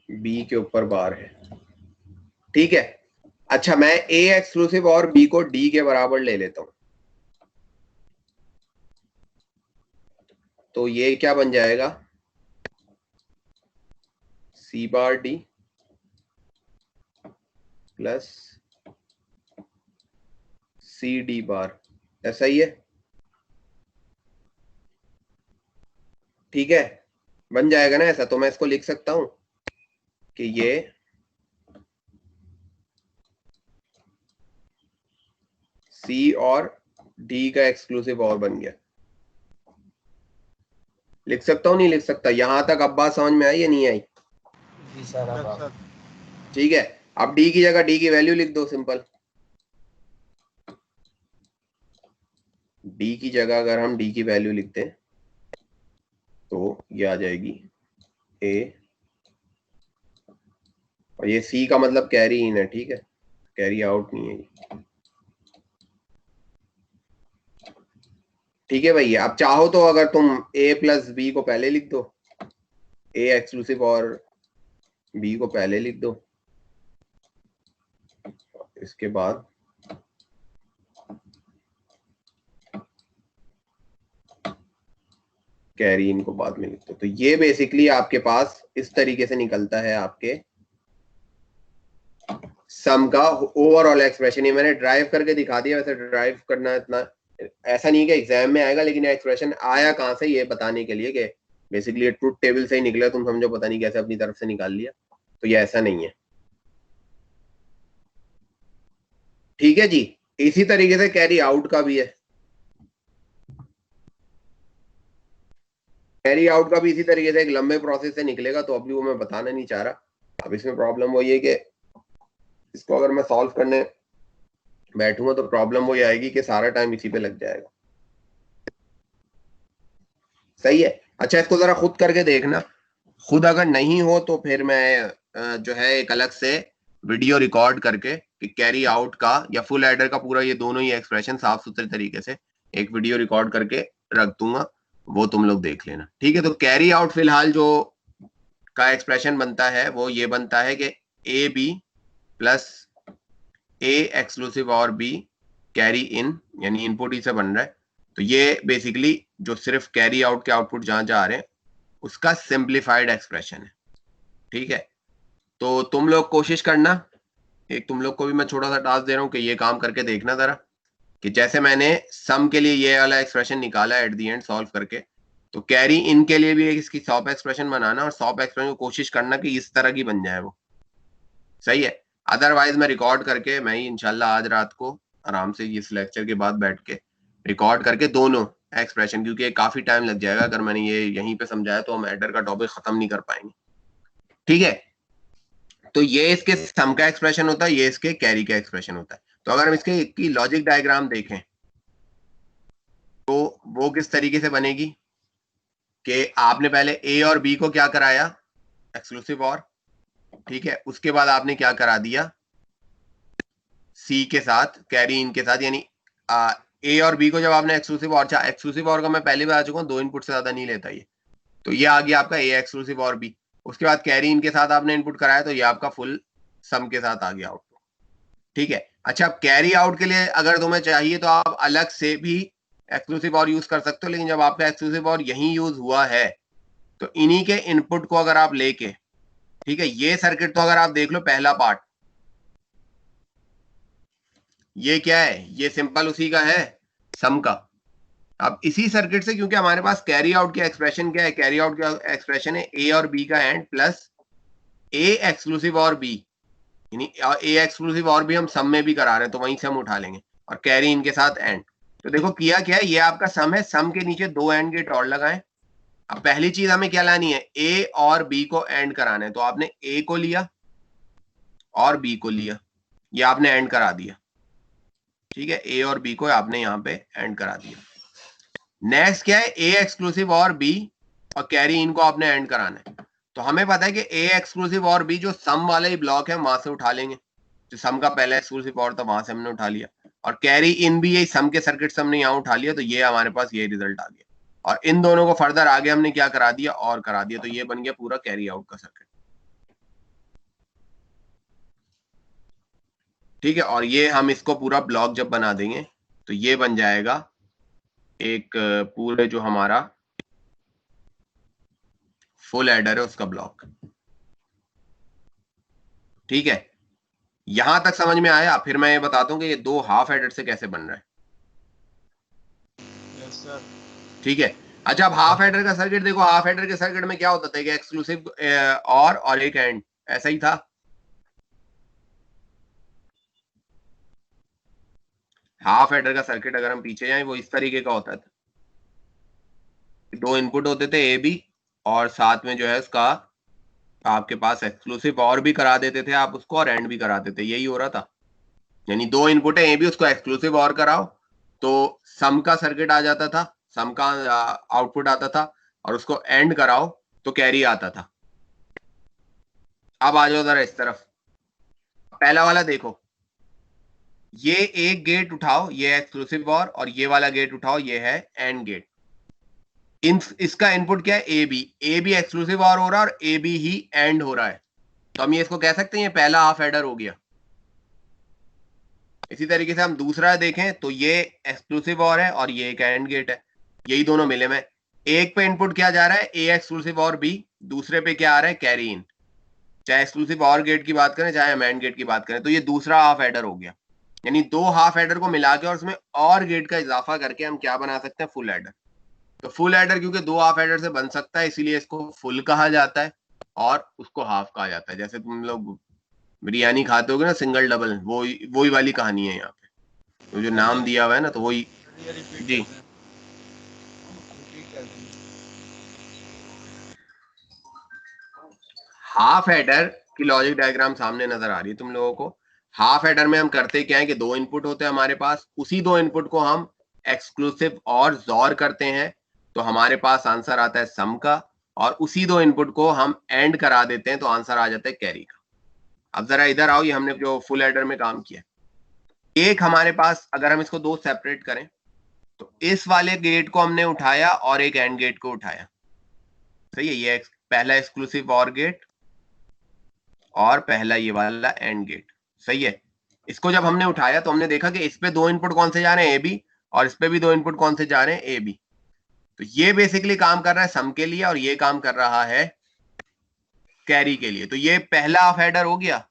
S1: बी के ऊपर बार है, ठीक है। अच्छा, मैं ए एक्सक्लूसिव और बी को डी के बराबर ले लेता हूं, तो ये क्या बन जाएगा, C bar D plus C D bar, ऐसा ही है, ठीक है, बन जाएगा ना ऐसा। तो मैं इसको लिख सकता हूं कि ये सी और डी का एक्सक्लूसिव और बन गया। लिख सकता हूं नहीं लिख सकता, यहां तक अब बात समझ में आई या नहीं आई?
S4: जी सर अब
S1: ठीक है, अब डी की जगह डी की वैल्यू लिख दो, सिंपल। डी की जगह अगर हम डी की वैल्यू लिखते हैं तो ये आ जाएगी ए, और ये सी का मतलब कैरी इन है, ठीक है, कैरी आउट नहीं है ये, ठीक है भैया। अब चाहो तो अगर तुम ए प्लस बी को पहले लिख दो, ए एक्सक्लूसिव और बी को पहले लिख दो, इसके बाद कैरी इन को बाद में लिख दो। तो ये बेसिकली आपके पास इस तरीके से निकलता है आपके सम का ओवरऑल एक्सप्रेशन। ये मैंने ड्राइव करके दिखा दिया, वैसे ड्राइव करना इतना ऐसा नहीं कि एग्जाम में आएगा, लेकिन एक्सप्रेशन आया कहां से ये बताने के लिए कि बेसिकली ट्रूथ टेबल से ही निकला, तुम समझो, पता नहीं कैसे अपनी तरफ से निकाल लिया, तो ये ऐसा नहीं है, ठीक है जी। इसी तरीके से कैरी आउट का भी है, कैरी आउट का भी इसी तरीके से एक लंबे प्रोसेस से निकलेगा, तो अभी वो मैं बताना नहीं चाह रहा। अब इसमें प्रॉब्लम वो ये कि इसको अगर मैं सॉल्व करने बैठूंगा तो प्रॉब्लम वो ये आएगी कि सारा टाइम इसी पे लग जाएगा, सही है। अच्छा, इसको जरा खुद करके देखना, खुद अगर नहीं हो तो फिर मैं जो है एक अलग से वीडियो रिकॉर्ड करके कि कैरी आउट का या फुल एडर का पूरा ये दोनों ही एक्सप्रेशन साफ सुथरे तरीके से एक वीडियो रिकॉर्ड करके रख दूंगा, वो तुम लोग देख लेना, ठीक है। तो कैरी आउट फिलहाल जो का एक्सप्रेशन बनता है वो ये बनता है कि A B plus A exclusive और बी कैरी इन, यानी इनपुट ही से बन रहा है। तो ये बेसिकली जो सिर्फ कैरी आउट के आउटपुट जहां जा रहे हैं उसका सिंप्लीफाइड एक्सप्रेशन है, ठीक है। तो तुम लोग कोशिश करना, एक तुम लोग को भी मैं छोटा सा टास्क दे रहा हूं कि ये काम करके देखना जरा, कि जैसे मैंने सम के लिए ये वाला एक्सप्रेशन निकाला एट द एंड सॉल्व करके, तो कैरी इन के लिए भी इसकी सॉप एक्सप्रेशन बनाना और सॉप एक्सप्रेशन को कोशिश करना कि इस तरह की बन जाए वो, सही है। अदरवाइज मैं रिकॉर्ड करके, मैं ही इंशाल्लाह आज रात को आराम से इस लेक्चर के बाद बैठ के रिकॉर्ड करके दोनों एक्सप्रेशन, क्योंकि काफी टाइम लग जाएगा अगर मैंने ये यहीं पे समझाया तो हम एडर का टॉपिक खत्म नहीं कर पाएंगे, ठीक है। तो ये इसके सम का एक्सप्रेशन होता है, ये इसके कैरी का एक्सप्रेशन होता है। तो अगर हम इसके की लॉजिक डायग्राम देखें तो वो किस तरीके से बनेगी कि आपने पहले ए और बी को क्या कराया, एक्सक्लूसिव और, ठीक है। उसके बाद आपने क्या करा दिया सी के साथ, कैरी इन के साथ, यानी ए और बी को जब आपने एक्सक्लूसिव और, एक्सक्लूसिव और का मैं पहले बता चुका हूं, 2 इनपुट से ज्यादा नहीं लेता ये, तो ये आ गया आपका ए एक्सक्लूसिव और बी। उसके बाद कैरी इन के साथ आपने इनपुट कराया तो ये आपका फुल सम के साथ आ गया आउटपुट, ठीक है। अच्छा, अब कैरी आउट के लिए अगर तुम्हें चाहिए तो आप अलग से भी एक्सक्लूसिव और यूज कर सकते हो, लेकिन जब आपका एक्सक्लूसिव और यही यूज हुआ है तो इन्हीं के इनपुट को अगर आप लेके, ठीक है, ये सर्किट तो अगर आप देख लो पहला पार्ट, ये क्या है, ये सिंपल उसी का है, सम का। अब इसी सर्किट से, क्योंकि हमारे पास कैरी आउट का एक्सप्रेशन क्या है, कैरी आउट का एक्सप्रेशन है ए और बी का एंड प्लस ए एक्सक्लूसिव और बी, यानी ए एक्सक्लूसिव और भी हम सम में भी करा रहे हैं तो वहीं से हम उठा लेंगे, और कैरी इनके साथ एंड। तो देखो किया क्या है, ये आपका सम है, सम के नीचे 2 एंड गेट और लगाएं। अब पहली चीज हमें क्या लानी है, ए और बी को एंड कराना है, तो आपने ए को लिया और बी को लिया, ये आपने एंड करा दिया, ठीक है। ए और बी को आपने यहाँ पे एंड करा दिया। नेक्स्ट क्या है, ए एक्सक्लूसिव और बी और कैरी इन को आपने एंड कराना है। तो हमें पता है कि ए एक्सक्लूसिव और बी जो सम वाला ही ब्लॉक है वहां से उठा लेंगे, जो सम का पहला एक्सक्लूसिव और था वहां से हमने उठा लिया, और कैरी इन भी यही सम के सर्किट से हमने यहाँ उठा लिया, तो ये हमारे पास ये रिजल्ट आ गया। और इन दोनों को फर्दर आगे हमने क्या करा दिया, और करा दिया, तो ये बन गया पूरा कैरी आउट का सर्किट, ठीक है। और ये हम इसको पूरा ब्लॉक जब बना देंगे तो ये बन जाएगा एक पूरे जो हमारा फुल एडर है उसका ब्लॉक, ठीक है। यहां तक समझ में आया? फिर मैं ये बताता हूं कि ये 2 हाफ एडर से कैसे बन रहा है,
S2: यस सर।
S1: ठीक है। अच्छा, अब हाफ एडर का सर्किट देखो, हाफ एडर के सर्किट में क्या होता था कि एक्सक्लूसिव और एक एंड, ऐसा ही था। हाफ एडर का सर्किट अगर हम पीछे जाएं वो इस तरीके का होता था, 2 इनपुट होते थे ए बी, और साथ में जो है उसका आपके पास एक्सक्लूसिव और भी करा देते थे आप उसको, और एंड भी कराते थे, यही हो रहा था। यानी 2 इनपुट है ए बी, उसको एक्सक्लूसिव और कराओ तो सम का सर्किट आ जाता था, सम का आउटपुट आता था, और उसको एंड कराओ तो कैरी आता था। अब आ जाओ जरा इस तरफ, पहला वाला देखो, ये एक गेट उठाओ, ये एक्सक्लूसिव और ये वाला गेट उठाओ, ये है एंड गेट। इसका इनपुट क्या है, ए बी एक्सक्लूसिव और हो रहा है और ए बी ही एंड हो रहा है, तो हम ये इसको कह सकते हैं ये पहला हाफ एडर हो गया। इसी तरीके से हम दूसरा देखें तो ये एक्सक्लूसिव और है और ये एक एंड गेट है, यही दोनों मिले में। एक पे इनपुट क्या जा रहा है, ए एक्सक्लूसिव और बी, दूसरे पे क्या आ रहा है, कैरी इन। चाहे एक्सक्लूसिव और गेट की बात करें चाहे हम एंड गेट की बात करें, तो ये दूसरा हाफ एडर हो गया। यानी 2 हाफ एडर को मिला के और उसमें और गेट का इजाफा करके हम क्या बना सकते हैं, फुल एडर। तो फुल एडर क्योंकि 2 हाफ एडर से बन सकता है इसीलिए इसको फुल कहा जाता है और उसको हाफ कहा जाता है। जैसे तुम लोग बिरयानी खाते होगे ना, सिंगल डबल, वही वाली कहानी है यहाँ पे, तो जो नाम दिया हुआ है ना तो वही। जी हाफ एडर की लॉजिक डायग्राम सामने नजर आ रही है तुम लोगों को। हाफ एडर में हम करते क्या है कि 2 इनपुट होते हैं हमारे पास, उसी 2 इनपुट को हम एक्सक्लूसिव और जोर करते हैं तो हमारे पास आंसर आता है सम का, और उसी 2 इनपुट को हम एंड करा देते हैं तो आंसर आ जाता है कैरी का। अब जरा इधर आओ, ये हमने जो फुल एडर में काम किया, एक हमारे पास अगर हम इसको 2 सेपरेट करें तो इस वाले गेट को हमने उठाया और एक एंड गेट को उठाया, सही है। ये पहला एक्सक्लूसिव और गेट और पहला ये वाला एंड गेट, सही है। इसको जब हमने उठाया तो हमने देखा कि इस पे दो इनपुट कौन से जा रहे हैं, ए बी, और इस पे भी दो इनपुट कौन से जा रहे हैं, ए बी। तो ये बेसिकली काम कर रहा है सम के लिए और ये काम कर रहा है कैरी के लिए। तो ये पहला हाफ एडर हो गया,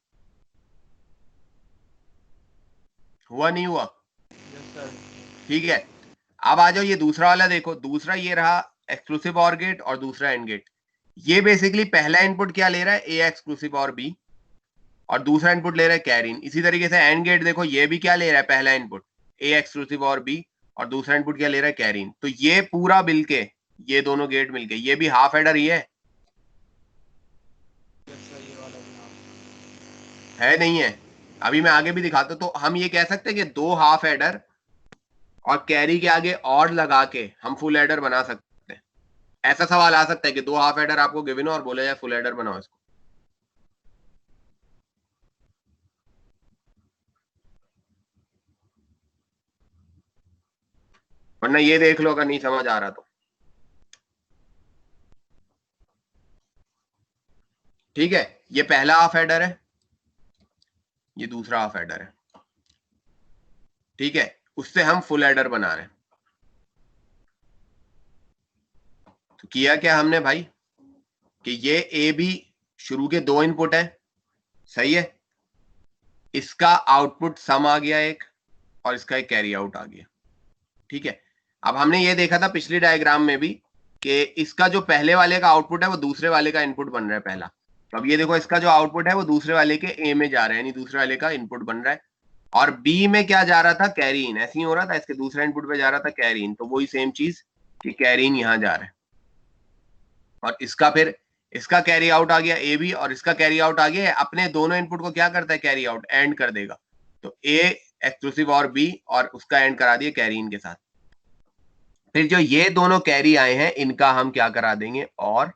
S1: हुआ नहीं हुआ?
S2: Yes sir.
S1: ठीक है, अब आ जाओ ये दूसरा वाला देखो। दूसरा ये रहा एक्सक्लूसिव और गेट और दूसरा एंड गेट। ये बेसिकली पहला इनपुट क्या ले रहा है, ए एक्सक्लूसिव और बी, और दूसरा इनपुट ले रहा है कैरी इन। इसी तरीके से एंड गेट देखो, ये भी क्या ले रहा है, पहला इनपुट ए एक्सक्लूसिव और बी, और दूसरा इनपुट क्या ले रहा है, कैरी इन। तो ये पूरा मिलके, ये दोनों गेट मिलके, ये भी हाफ एडर ही है,
S2: यस सर, ये वाला भी हाफ।
S1: है नहीं है? अभी मैं आगे भी दिखाता हूं। तो हम ये कह सकते हैं कि दो हाफ एडर और कैरी के आगे और लगा के हम फुल एडर बना सकते हैं। ऐसा सवाल आ सकता है कि दो हाफ एडर आपको गिवन हो और बोला जाए फुल एडर बनाओ इसको। वरना ये देख लो अगर नहीं समझ आ रहा तो। ठीक है, ये पहला हाफ एडर है, ये दूसरा हाफ एडर है, ठीक है। उससे हम फुल एडर बना रहे हैं। तो किया क्या हमने भाई कि ये ए बी शुरू के दो इनपुट है, सही है। इसका आउटपुट सम आ गया एक, और इसका एक कैरी आउट आ गया, ठीक है। अब हमने ये देखा था पिछली डायग्राम में भी कि इसका जो पहले वाले का आउटपुट है वो दूसरे वाले का इनपुट बन रहा है पहला। तो अब ये देखो, इसका जो आउटपुट है वो दूसरे वाले के ए में जा रहा है, यानी दूसरे वाले का इनपुट बन रहा है। और बी में क्या जा रहा था, कैरी इन। ऐसे ही हो रहा था, इसके दूसरे इनपुट पे जा रहा था कैरी इन। तो वही सेम चीज कि कैरी इन यहां जा रहा है, और इसका फिर इसका कैरी आउट आ गया ए बी, और इसका कैरी आउट आ गया। अपने दोनों इनपुट को क्या करता है, कैरी आउट एंड कर देगा। तो ए एक्सक्लूसिव और बी, और उसका एंड करा दिए कैरी इन के साथ। फिर जो ये दोनों कैरी आए हैं इनका हम क्या करा देंगे, और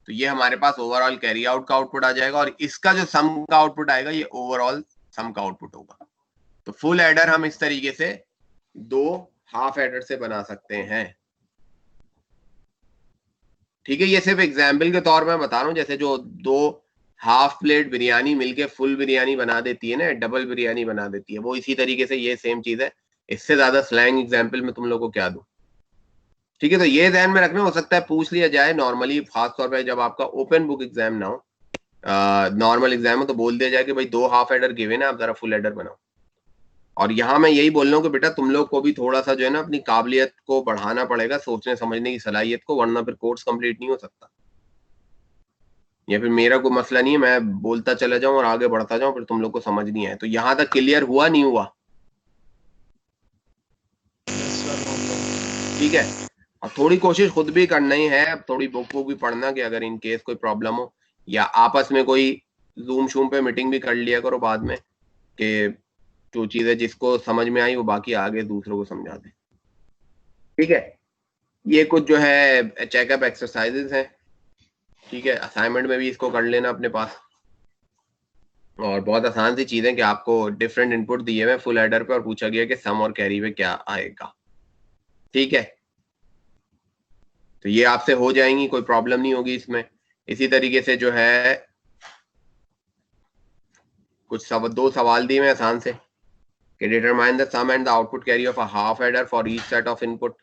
S1: तो ये हमारे पास ओवरऑल कैरी आउट का आउटपुट आ जाएगा, और इसका जो सम का आउटपुट आएगा ये ओवरऑल सम का आउटपुट होगा। तो फुल एडर हम इस तरीके से दो हाफ एडर से बना सकते हैं, ठीक है। ये सिर्फ एग्जाम्पल के तौर पर बता रहा हूं, जैसे जो दो हाफ प्लेट बिरयानी मिलके फुल बिरयानी बना देती है ना, डबल बिरयानी बना देती है, वो इसी तरीके से ये सेम चीज है। इससे ज्यादा स्लैंग एग्जाम्पल में तुम लोग को क्या दूं, ठीक है। तो ये ध्यान में रखना, हो सकता है पूछ लिया जाए नॉर्मली, खासतौर पर जब आपका ओपन बुक एग्जाम ना हो, नॉर्मल एग्जाम हो, तो बोल दिया जाए कि भाई दो हाफ एडर गिवन है, आप जरा फुल एडर बनाओ। और यहाँ मैं यही बोल रहा हूँ कि बेटा तुम लोग को भी थोड़ा सा जो है ना अपनी काबिलियत को बढ़ाना पड़ेगा, सोचने समझने की सलाहियत को, वरना फिर कोर्स कंप्लीट नहीं हो सकता। या फिर मेरा कोई मसला नहीं है, मैं बोलता चला जाऊं और आगे बढ़ता जाऊं, फिर तुम लोग को समझ नहीं आए। तो यहां तक क्लियर हुआ नहीं हुआ?
S2: Yes sir, no problem.
S1: ठीक है। और थोड़ी कोशिश खुद भी करना ही है, अब थोड़ी बुक भी पढ़ना, कि अगर इन केस कोई प्रॉब्लम हो, या आपस में कोई जूम शूम पे मीटिंग भी कर लिया करो बाद में, कि जो चीजें जिसको समझ में आई वो बाकी आगे दूसरों को समझा दे, ठीक है। ये कुछ जो है चेकअप एक्सरसाइजेस हैं, ठीक है। असाइनमेंट में भी इसको कर लेना अपने पास, और बहुत आसान सी चीजें कि आपको डिफरेंट इनपुट दिए हुए फुल एडर पे और पूछा गया कि सम और कैरी में क्या आएगा, ठीक है। तो ये आपसे हो जाएंगी, कोई प्रॉब्लम नहीं होगी इसमें। इसी तरीके से जो है कुछ दो सवाल दिए हुए आसान से कि determine the sum and the output carry of a half adder for each set of input.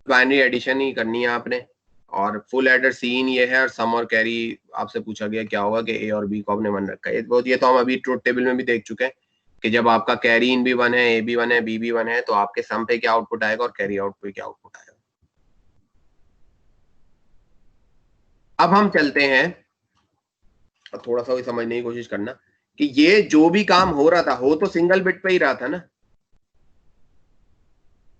S1: Binary addition ही करनी है आपने, और फुल एडर सीन ये है, और सम और कैरी आपसे पूछा गया क्या होगा कि ए और बी को आपने वन रखा है। ये तो हम अभी ट्रुथ टेबल में भी देख चुके हैं कि जब आपका कैरी इन भी वन है, ए भी वन है, बी भी वन है, तो आपके सम पे क्या आउटपुट आएगा और कैरी आउट पे क्या आउटपुट आएगा। अब हम चलते हैं, और थोड़ा सा भी समझने की कोशिश करना कि ये जो भी काम हो रहा था, हो तो सिंगल बिट पे ही रहा था ना।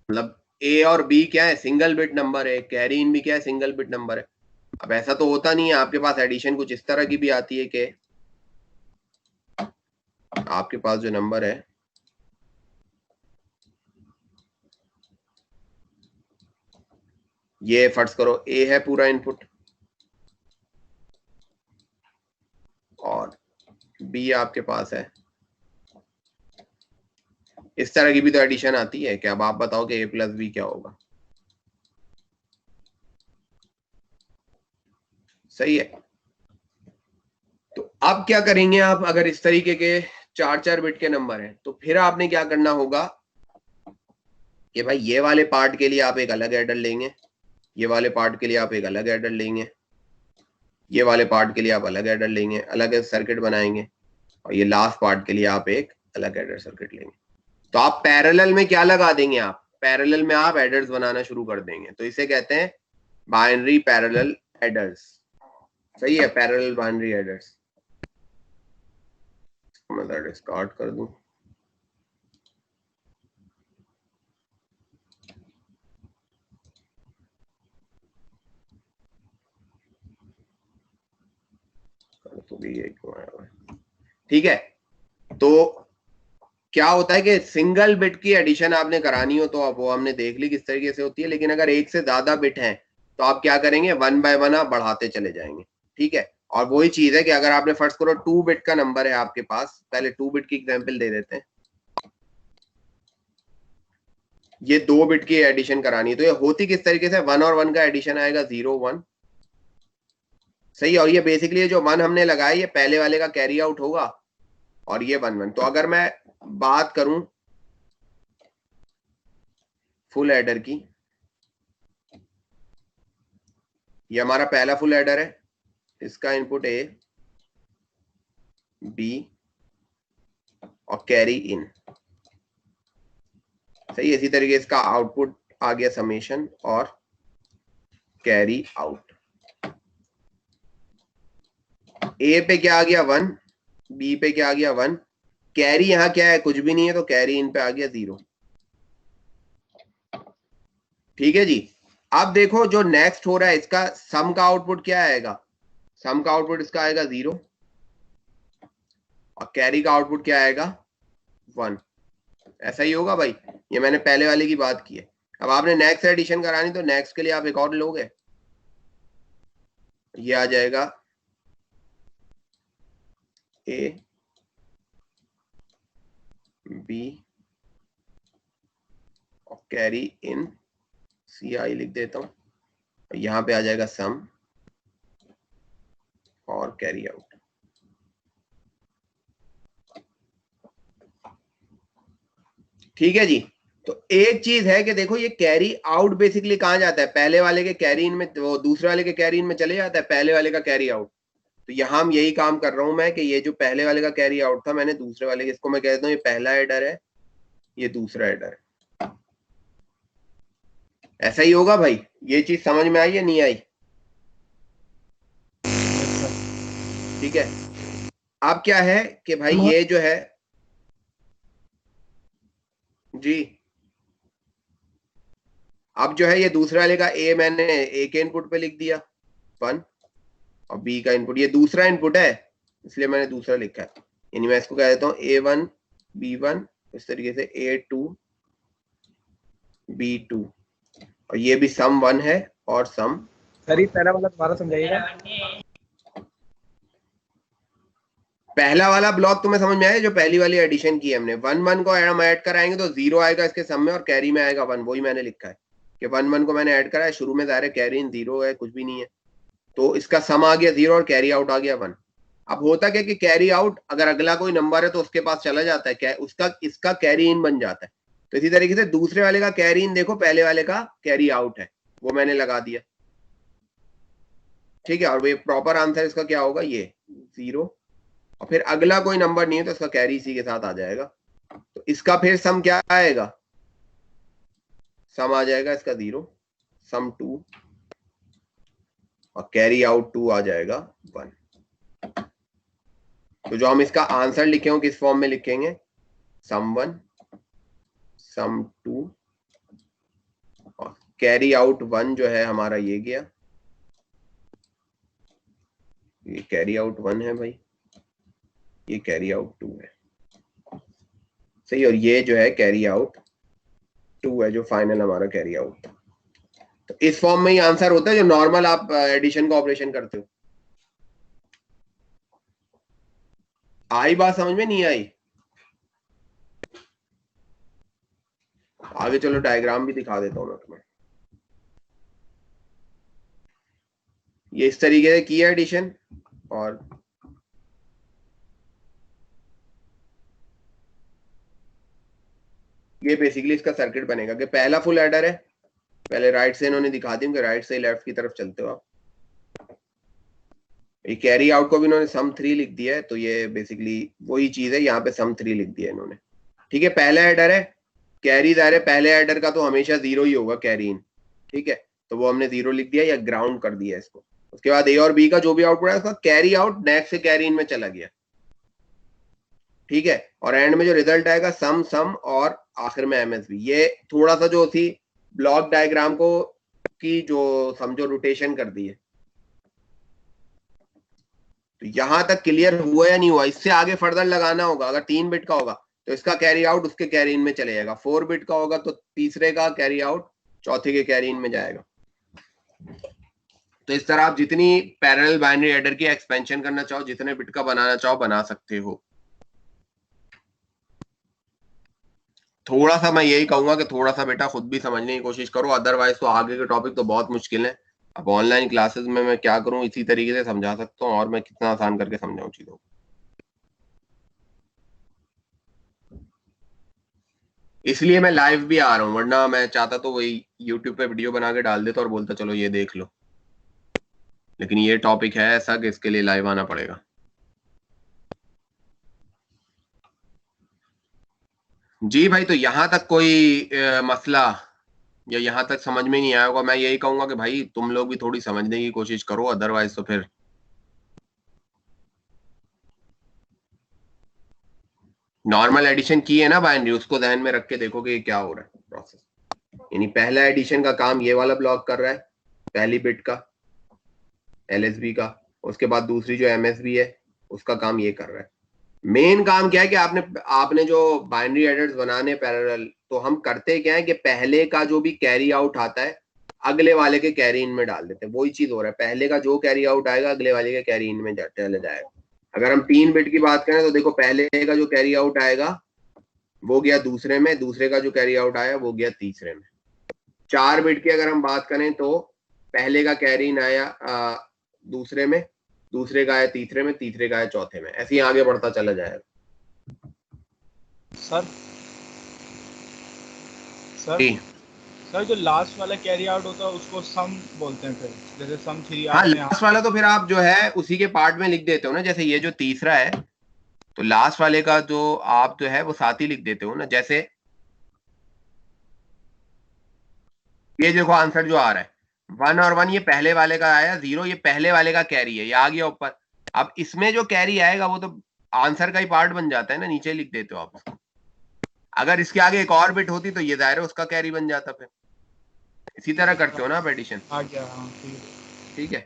S1: मतलब ए और बी क्या है, सिंगल बिट नंबर है, कैरी इन भी क्या है, सिंगल बिट नंबर है। अब ऐसा तो होता नहीं है, आपके पास एडिशन कुछ इस तरह की भी आती है कि आपके पास जो नंबर है, ये फर्ज करो ए है पूरा इनपुट, और बी आपके पास है इस तरह की भी तो एडिशन आती है क्या? अब आप बताओ कि a प्लस बी क्या होगा। सही है। तो अब क्या करेंगे आप, अगर इस तरीके के 4-4 बिट के नंबर हैं तो फिर आपने क्या करना होगा कि भाई ये वाले पार्ट के लिए आप एक अलग एडर लेंगे, ये वाले पार्ट के लिए आप एक अलग एडर लेंगे, ये वाले पार्ट के लिए आप अलग एडर लेंगे, अलग सर्किट बनाएंगे, और ये लास्ट पार्ट के लिए आप एक अलग एडर सर्किट लेंगे। तो आप पैरेलल में क्या लगा देंगे, आप पैरेलल में आप एडर्स बनाना शुरू कर देंगे। तो इसे कहते हैं बाइनरी पैरेलल एडर्स। सही है, पैरेलल बाइनरी एडर्स। मैं डिस्कार्ड कर दूं। तो भी एक ठीक है। तो क्या होता है कि सिंगल बिट की एडिशन आपने करानी हो तो अब वो हमने देख ली किस तरीके से होती है, लेकिन अगर एक से ज्यादा बिट हैं तो आप क्या करेंगे, 1 बाय 1 आप बढ़ाते चले जाएंगे। ठीक है। और वही चीज है कि अगर आपने फर्स्ट करो 2 बिट का नंबर है आपके पास, पहले 2 बिट की एग्जांपल दे देते हैं। ये 2 बिट की एडिशन करानी है तो ये होती किस तरीके से, 1 और 1 का एडिशन आएगा 0 1। सही। और ये बेसिकली जो 1 हमने लगाया ये पहले वाले का कैरी आउट होगा, और ये 1 1। तो अगर मैं बात करूं फुल एडर की, ये हमारा पहला फुल एडर है, इसका इनपुट ए बी और कैरी इन। सही। इसी तरीके इसका आउटपुट आ गया समेशन और कैरी आउट। ए पे क्या आ गया 1, बी पे क्या आ गया 1, कैरी यहां क्या है, कुछ भी नहीं है, तो कैरी इन पे आ गया 0। ठीक है जी। अब देखो जो नेक्स्ट हो रहा है इसका सम का आउटपुट क्या आएगा, सम का आउटपुट इसका आएगा 0 और कैरी का आउटपुट क्या आएगा 1। ऐसा ही होगा भाई, ये मैंने पहले वाले की बात की है। अब आपने नेक्स्ट एडिशन करानी तो नेक्स्ट के लिए आप एक और लोगे, ये आ जाएगा ए बी और कैरी इन, सी आई लिख देता हूं, यहां पे आ जाएगा सम और कैरी आउट। ठीक है जी। तो एक चीज है कि देखो ये कैरी आउट बेसिकली कहां जाता है, पहले वाले के कैरी इन में, वो दूसरे वाले के कैरी इन में चले जाता है पहले वाले का कैरी आउट। तो यहां हम यही काम कर रहा हूं मैं कि ये जो पहले वाले का कैरी आउट था मैंने दूसरे वाले के, इसको मैं कहता हूं ये पहला एडर है, ये दूसरा एडर है। ऐसा ही होगा भाई। ये चीज समझ में आई या नहीं आई? ठीक है। अब क्या है कि भाई ये जो है जी, अब जो है ये दूसरे वाले का ए मैंने ए के इनपुट पे लिख दिया 1 और बी का इनपुट, ये दूसरा इनपुट है इसलिए मैंने दूसरा लिखा है, यानी मैं इसको कह देता हूँ A1 B1, इस तरीके से A2 B2, और ये भी सम 1 है और सम।
S4: सर ये पहला वाला दोबारा समझाइएगा।
S1: पहला वाला ब्लॉक तुम्हें समझ में आया, जो पहली वाली एडिशन की है हमने, 1 1 को हम ऐड कराएंगे तो 0 आएगा इसके सम में और कैरी में आएगा 1। वही मैंने लिखा है कि 1 1 को मैंने ऐड करा है, शुरू में ज़ाहिर है कैरी इन 0 है, कुछ भी नहीं है, तो इसका सम आ गया 0 और कैरी आउट आ गया 1। अब होता क्या कि कैरी आउट अगर अगला कोई नंबर है तो उसके पास चला जाता है, उसका इसका कैरी इन बन जाता है। तो इसी तरीके से दूसरे वाले का कैरी इन देखो पहले वाले का कैरी आउट है, वो मैंने लगा दिया। ठीक है। और ये प्रॉपर आंसर इसका क्या होगा, ये 0, और फिर अगला कोई नंबर नहीं है तो इसका कैरी इसी के साथ आ जाएगा। तो इसका फिर सम क्या आएगा, सम आ जाएगा इसका 0, सम 2 और कैरी आउट 2 आ जाएगा 1। तो जो हम इसका आंसर लिखे हो किस फॉर्म में लिखेंगे, सम 1 सम 2 और कैरी आउट 1 जो है हमारा ये गया, ये कैरी आउट 1 है भाई, ये कैरी आउट 2 है। सही। और ये जो है कैरी आउट 2 है जो फाइनल हमारा कैरी आउट। तो इस फॉर्म में ही आंसर होता है जो नॉर्मल आप एडिशन का ऑपरेशन करते हो। आई बात समझ में नहीं आई? आगे चलो डायग्राम भी दिखा देता हूँ मैं तुम्हें। ये इस तरीके से किया एडिशन, और ये बेसिकली इसका सर्किट बनेगा कि पहला फुल एडर है, पहले राइट से इन्होंने दिखा दी कि राइट से लेफ्ट की तरफ चलते हो आप। ये कैरी आउट को भी इन्होंने सम 3 लिख दिया है, तो ये बेसिकली वही चीज है, यहाँ पे सम 3 लिख दिया है इन्होंने। ठीक है, पहला एडर है, कैरी दायर है, पहले एडर का तो हमेशा 0 ही होगा कैरी इन। ठीक है, तो वो हमने 0 लिख दिया या ग्राउंड कर दिया इसको। उसके बाद ए और बी का जो भी आउटपुट है उसका कैरी आउट नेक्स्ट से कैरी इन में चला गया। ठीक है, और एंड में जो रिजल्ट आएगा सम सम और आखिर में एमएसबी। ये थोड़ा सा जो थी ब्लॉक डायग्राम को की जो समझो रोटेशन कर दी है। तो यहां तक क्लियर हुआ या नहीं हुआ? इससे आगे फर्दर लगाना होगा। अगर 3 बिट का होगा तो इसका कैरी आउट उसके कैरी इन में चले जाएगा, 4 बिट का होगा तो तीसरे का कैरी आउट चौथे के कैरी इन में जाएगा। तो इस तरह आप जितनी पैरेलल बाइनरी एडर की एक्सपेंशन करना चाहो, जितने बिट का बनाना चाहो बना सकते हो। थोड़ा सा मैं यही कहूंगा कि थोड़ा सा बेटा खुद भी समझने की कोशिश करो, अदरवाइज तो आगे के टॉपिक तो बहुत मुश्किल है। अब ऑनलाइन क्लासेस में मैं क्या करूं, इसी तरीके से समझा सकता हूं, और मैं कितना आसान करके समझाऊं चीजों को। इसलिए मैं लाइव भी आ रहा हूं, वरना मैं चाहता तो वही यूट्यूब पे वीडियो बना के डाल देता और बोलता चलो ये देख लो, लेकिन ये टॉपिक है ऐसा कि इसके लिए लाइव आना पड़ेगा। जी भाई, तो यहां तक कोई मसला या यहां तक समझ में नहीं आया होगा? मैं यही कहूंगा कि भाई तुम लोग भी थोड़ी समझने की कोशिश करो, अदरवाइज तो फिर नॉर्मल एडिशन की है ना बाइनरी, उसको ध्यान में रख के देखो कि क्या हो रहा है प्रोसेस। यानी पहला एडिशन का काम ये वाला ब्लॉक कर रहा है, पहली बिट का एलएसबी का। उसके बाद दूसरी जो एमएसबी है उसका काम ये कर रहा है। मेन काम क्या है कि आपने जो बाइनरी एडर्स बनाने पैरेलल, तो हम करते क्या है कि पहले का जो भी कैरी आउट आता है अगले वाले के कैरी इन में डाल देते हैं। वही चीज हो रहा है, पहले का जो कैरी आउट आएगा अगले वाले के कैरी इन में चले जाएगा। अगर हम 3 बिट की बात करें तो देखो पहले का जो कैरी आउट आएगा वो गया दूसरे में, दूसरे का जो कैरी आउट आया वो गया तीसरे में। 4 बिट की अगर हम बात करें तो पहले का कैरी इन आया दूसरे में, दूसरे का आया तीसरे में, तीसरे का आया चौथे में, ऐसे ही आगे बढ़ता चला जाएगा।
S2: सर सर जो लास्ट वाला कैरी आउट होता है उसको सम बोलते हैं, फिर जैसे सम 3
S1: हाँ, लास्ट वाला तो फिर आप जो है उसी के पार्ट में लिख देते हो ना। जैसे ये जो तीसरा है तो लास्ट वाले का जो आप जो है वो साथ ही लिख देते हो ना। जैसे ये देखो आंसर जो आ रहा है 1 और 1, ये पहले वाले का आया 0, ये पहले वाले का कैरी है, ये आ गया ऊपर। अब इसमें जो कैरी आएगा वो तो आंसर का ही पार्ट बन जाता है ना, नीचे लिख देते हो आप उसको। अगर इसके आगे एक और बिट होती तो ये दायरे उसका कैरी बन जाता। फिर इसी तरह करते हो ना आप एडिशन।
S2: आ गया, हाँ
S1: ठीक है।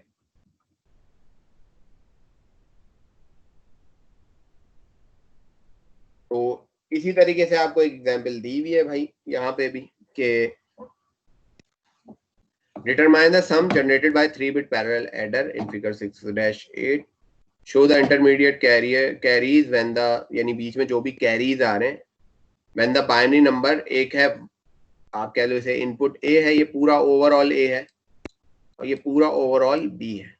S1: तो इसी तरीके से आपको एक एग्जांपल दी हुई है भाई यहाँ पे भी कि determine the sum generated by 3-bit parallel adder in figure 6-8, show the intermediate carries when the, यानी बीच में जो भी कैरीज आ रहे हैं, when the binary number एक है, आप कह लो इसे इनपुट ए है, ये पूरा ओवरऑल ए है और ये पूरा ओवरऑल बी है।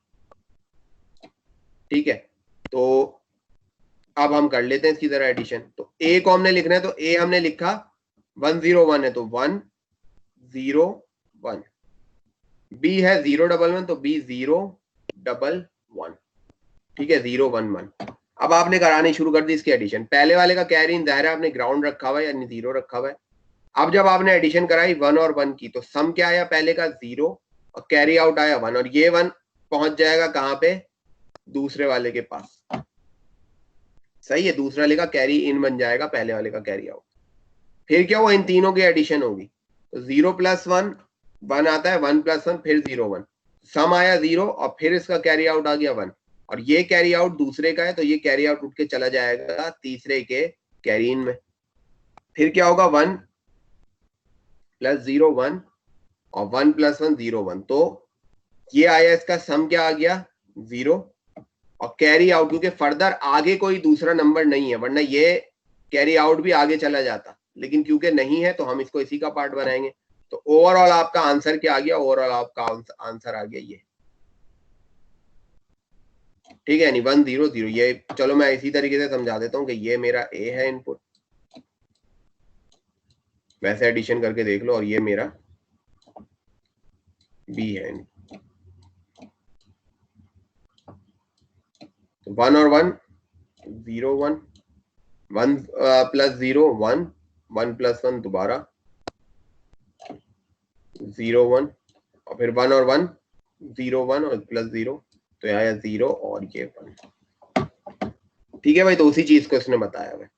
S1: ठीक है, तो अब हम कर लेते हैं इसकी तरह एडिशन। तो ए को हमने लिखना है, तो ए हमने लिखा 101 है तो 101, बी है 011 तो बी 011। ठीक है, 011। अब आपने करानी शुरू कर दी इसकी एडिशन। पहले वाले का कैरी इन दायरा आपने ग्राउंड रखा हुआ है यानी 0 रखा हुआ है। अब जब आपने एडिशन कराई 1 और 1 की, तो सम क्या आया? पहले का 0 और कैरी आउट आया 1, और ये 1 पहुंच जाएगा कहां पे? दूसरे वाले के पास। सही है, दूसरे वाले का कैरी इन बन जाएगा पहले वाले का कैरी आउट। फिर क्या हुआ? इन तीनों की एडिशन होगी, तो 0 + 1 1 आता है, 1 + 1 फिर 0 1, सम आया 0 और फिर इसका कैरी आउट आ गया 1, और ये कैरी आउट दूसरे का है तो ये कैरी आउट उठ के चला जाएगा तीसरे के कैरी इन में। फिर क्या होगा? 1 + 0 1 और 1 + 1 0 1, तो ये आया, इसका सम क्या आ गया? 0 और कैरी आउट, क्योंकि फर्दर आगे कोई दूसरा नंबर नहीं है, वरना ये कैरी आउट भी आगे चला जाता, लेकिन क्योंकि नहीं है तो हम इसको इसी का पार्ट बनाएंगे। तो ओवरऑल आपका आंसर क्या आ गया? ओवरऑल आपका आंसर आ गया ये, ठीक है, यानी 1 0 0। ये चलो मैं इसी तरीके से समझा देता हूँ कि ये मेरा ए है इनपुट, वैसे एडिशन करके देख लो, और ये मेरा बी है। तो 1 और 1 0 1 1 प्लस 0 1 1 प्लस 1 दोबारा 0 1, और फिर 1 और 1 0 1 और प्लस 0, तो आया 0 और ये 1। ठीक है भाई, तो उसी चीज को इसने बताया है।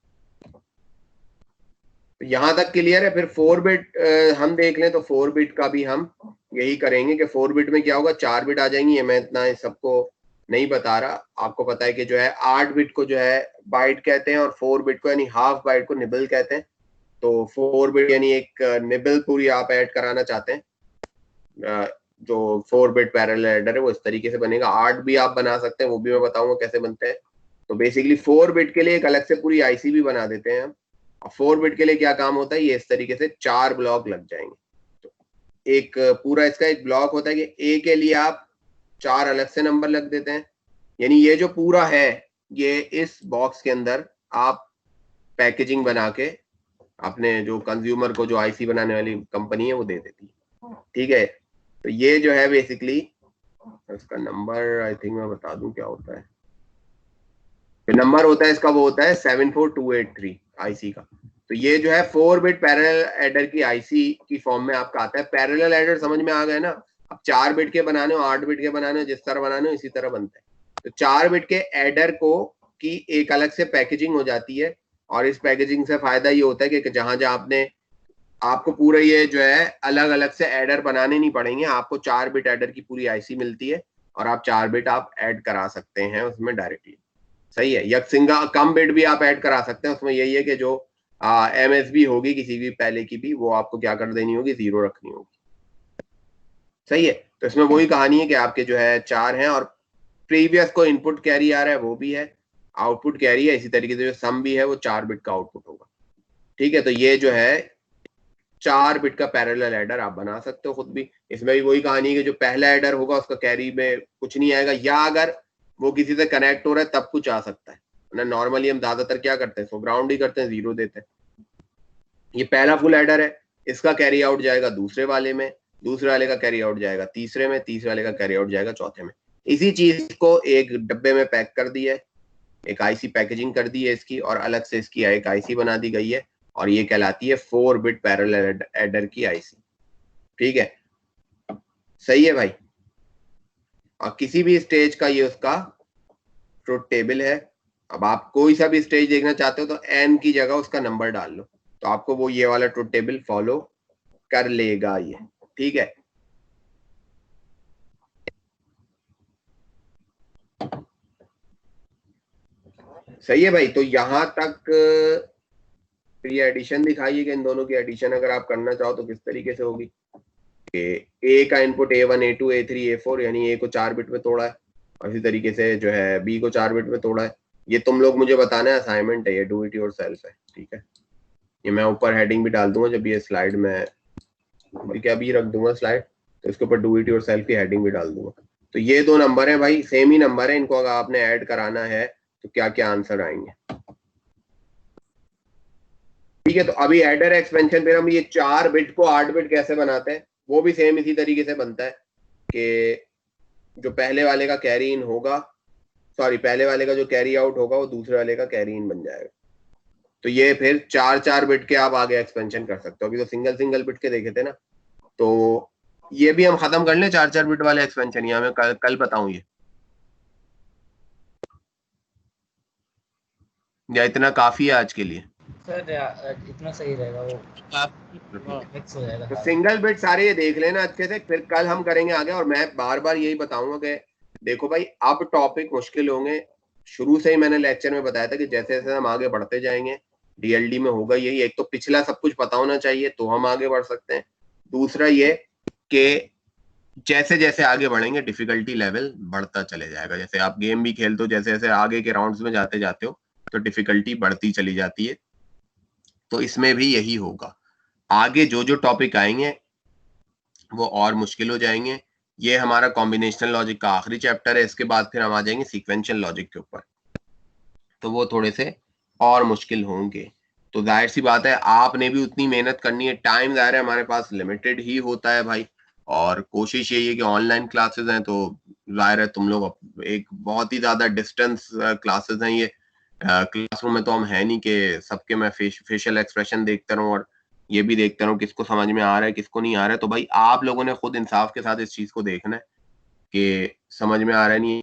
S1: तो यहां तक क्लियर है। फिर 4 बिट हम देख लें, तो 4 बिट का भी हम यही करेंगे कि 4 बिट में क्या होगा, 4 बिट आ जाएंगी। मैं इतना सबको नहीं बता रहा, आपको पता है कि जो है 8 बिट को जो है बाइट कहते हैं, और 4 बिट को यानी हाफ बाइट को निबल कहते हैं। तो 4 बिट यानी एक निबल पूरी आप ऐड कराना चाहते हैं, जो 4 बिट पैरेलल एडर है वो इस तरीके से बनेगा। 8 भी आप बना सकते हैं, वो भी मैं बताऊंगा कैसे बनते हैं। तो बेसिकली 4 बिट के लिए एक अलग से पूरी आईसी भी बना देते हैं हम। 4 बिट के लिए क्या काम होता है, ये इस तरीके से 4 ब्लॉक लग जाएंगे। तो एक पूरा इसका एक ब्लॉक होता है कि ए के लिए आप 4 अलग से नंबर लग देते हैं, यानी ये जो पूरा है ये इस बॉक्स के अंदर आप पैकेजिंग बना के अपने जो कंज्यूमर को, जो आईसी बनाने वाली कंपनी है, वो दे देती है। ठीक है, तो ये जो है बेसिकली इसका नंबर, आई थिंक मैं बता दूं क्या होता है। नंबर होता है इसका, वो होता है 74283 आईसी का। तो ये जो है 4 बिट पैरेलल एडर की आईसी की फॉर्म में आपका आता है। पैरेलल एडर समझ में आ गए ना? अब 4 बिट के बनाने हो, 8 बिट के बनाने हो, जिस तरह बनाने हो इसी तरह बनता है। तो 4 बिट के एडर को की एक अलग से पैकेजिंग हो जाती है, और इस पैकेजिंग से फायदा ये होता है कि जहां जहां आपको पूरा ये जो है अलग अलग से एडर बनाने नहीं पड़ेंगे, आपको 4 बिट एडर की पूरी आईसी मिलती है, और आप 4 बिट आप ऐड करा सकते हैं उसमें डायरेक्टली। सही है, या सिंगल कम बिट भी आप ऐड करा सकते हैं। उसमें यही है कि जो एमएसबी होगी किसी भी पहले की भी, वो आपको क्या कर देनी होगी, 0 रखनी होगी। सही है, तो इसमें वही कहानी है कि आपके जो है 4 हैं, और प्रीवियस को इनपुट कैरी आ रहा है वो भी है, आउटपुट कैरी है। इसी तरीके से जो सम भी है वो 4 बिट का आउटपुट होगा। ठीक है, तो ये जो है 4 बिट का पैरेलल एडर आप बना सकते हो खुद भी। इसमें भी वही कहानी है कि जो पहला एडर होगा उसका कैरी में कुछ नहीं आएगा, या अगर वो किसी से कनेक्ट हो रहा है तब कुछ आ सकता है ना। नॉर्मली हम ज्यादातर क्या करते हैं, सो ग्राउंड ही करते हैं, 0 देते हैं। ये पहला फुल एडर है, इसका कैरी आउट जाएगा दूसरे वाले में, दूसरे वाले का कैरी आउट जाएगा तीसरे में, तीसरे वाले का कैरी आउट जाएगा चौथे में। इसी चीज को एक डब्बे में पैक कर दिया है, एक आईसी पैकेजिंग कर दी है इसकी, और अलग से इसकी एक आईसी बना दी गई है, और ये कहलाती है 4 बिट पैरेलल एडर की आईसी। ठीक है, सही है भाई। और किसी भी स्टेज का ये उसका ट्रुथ टेबल है। अब आप कोई सा भी स्टेज देखना चाहते हो तो n की जगह उसका नंबर डाल लो, तो आपको वो ये वाला ट्रुथ टेबल फॉलो कर लेगा ये। ठीक है, सही है भाई। तो यहां तक ये एडिशन दिखाइए कि इन दोनों की एडिशन अगर आप करना चाहो तो किस तरीके से होगी। ए का input A1 A2 A3 A4, यानी ए को 4 बिट में तोड़ा है, और इसी तरीके से जो है बी को 4 बिट में तोड़ा है। ये तुम लोग मुझे बताना है, असाइनमेंट है ये, डू इट योरसेल्फ है। ठीक है, ये मैं ऊपर हेडिंग भी डाल दूंगा जब ये स्लाइड में, बल्कि अभी रख दूंगा स्लाइड, तो इसके ऊपर डू इट योरसेल्फ की हेडिंग भी डाल दूंगा। तो ये 2 नंबर है भाई, सेम ही नंबर है, इनको अगर आपने ऐड कराना है तो क्या क्या आंसर आएंगे। ठीक है, तो अभी एडर एक्सपेंशन पे हम ये 4 बिट को 8 बिट कैसे बनाते हैं, वो भी सेम इसी तरीके से बनता है कि जो पहले वाले का कैरी इन होगा, सॉरी पहले वाले का जो कैरी आउट होगा वो दूसरे वाले का कैरी इन बन जाएगा। तो ये फिर 4 बिट के आप आगे एक्सपेंशन कर सकते हो। अभी तो सिंगल बिट के देखे थे ना, तो ये भी हम खत्म कर लें 4 बिट वाले एक्सपेंशन, ये हमें कल बताऊं ये, या इतना काफी है आज के लिए?
S4: सर इतना सही रहेगा, वो मिक्स हो जाएगा।
S1: तो सिंगल बिट सारे ये देख लेना अच्छे से, फिर कल हम करेंगे आगे। और मैं बार बार यही बताऊंगा कि देखो भाई, अब टॉपिक मुश्किल होंगे। शुरू से ही मैंने लेक्चर में बताया था कि जैसे जैसे हम आगे बढ़ते जाएंगे डीएलडी में होगा यही, एक तो पिछला सब कुछ पता होना चाहिए तो हम आगे बढ़ सकते हैं। दूसरा ये कि जैसे जैसे आगे बढ़ेंगे डिफिकल्टी लेवल बढ़ता चले जाएगा। जैसे आप गेम भी खेलते हो, जैसे जैसे आगे के राउंड्स में जाते जाते हो तो डिफिकल्टी बढ़ती चली जाती है। तो इसमें भी यही होगा। आगे जो जो टॉपिक आएंगे वो और मुश्किल हो जाएंगे। ये हमारा कॉम्बिनेशनल लॉजिक का आखिरी चैप्टर है, इसके बाद फिर हम आ जाएंगे सीक्वेंशियल लॉजिक के ऊपर, तो वो थोड़े से और मुश्किल होंगे। तो जाहिर सी बात है आपने भी उतनी मेहनत करनी है, टाइम जाहिर है हमारे पास लिमिटेड ही होता है भाई, और कोशिश यही है कि ऑनलाइन क्लासेस हैं तो जाहिर है तुम लोग एक बहुत ही ज्यादा डिस्टेंस क्लासेस हैं ये, क्लासरूम में तो हम है नहीं कि सबके मैं फेशियल एक्सप्रेशन देखता रहूं और ये भी देखता रहूं किसको समझ में आ रहा है किसको नहीं आ रहा है। तो भाई आप लोगों ने खुद इंसाफ के साथ इस चीज को देखना है कि समझ में आ रहा है नहीं,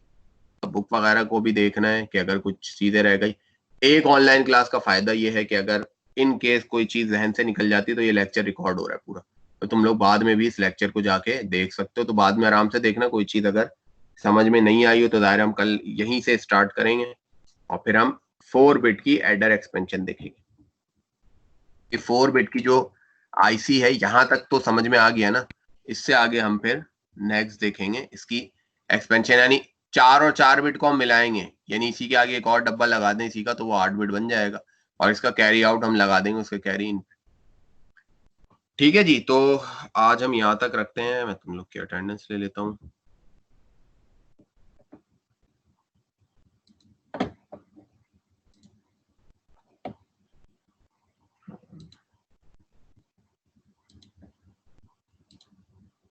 S1: बुक वगैरह को भी देखना है कि अगर कुछ चीजें रह गई। एक ऑनलाइन क्लास का फायदा ये है कि अगर इन केस कोई चीज जहन से निकल जाती है तो ये लेक्चर रिकॉर्ड हो रहा है पूरा, तो तुम लोग बाद में भी इस लेक्चर को जाके देख सकते हो, तो बाद में आराम से देखना। कोई चीज अगर समझ में नहीं आई हो तो दायरा हम कल यहीं से स्टार्ट करेंगे और फिर हम 4 बिट की एडर एक्सपेंशन देखेंगे। कि 4 बिट की जो आईसी है यहां तक तो समझ में आ गया ना, इससे आगे हम फिर नेक्स्ट देखेंगे इसकी एक्सपेंशन, यानी 4 और 4 बिट को हम मिलाएंगे, यानी इसी के आगे एक और डब्बा लगा दें इसी का तो वो 8 बिट बन जाएगा, और इसका कैरी आउट हम लगा देंगे उसके कैरी इन। ठीक है जी, तो आज हम यहाँ तक रखते हैं, मैं तुम लोग की अटेंडेंस ले लेता हूँ।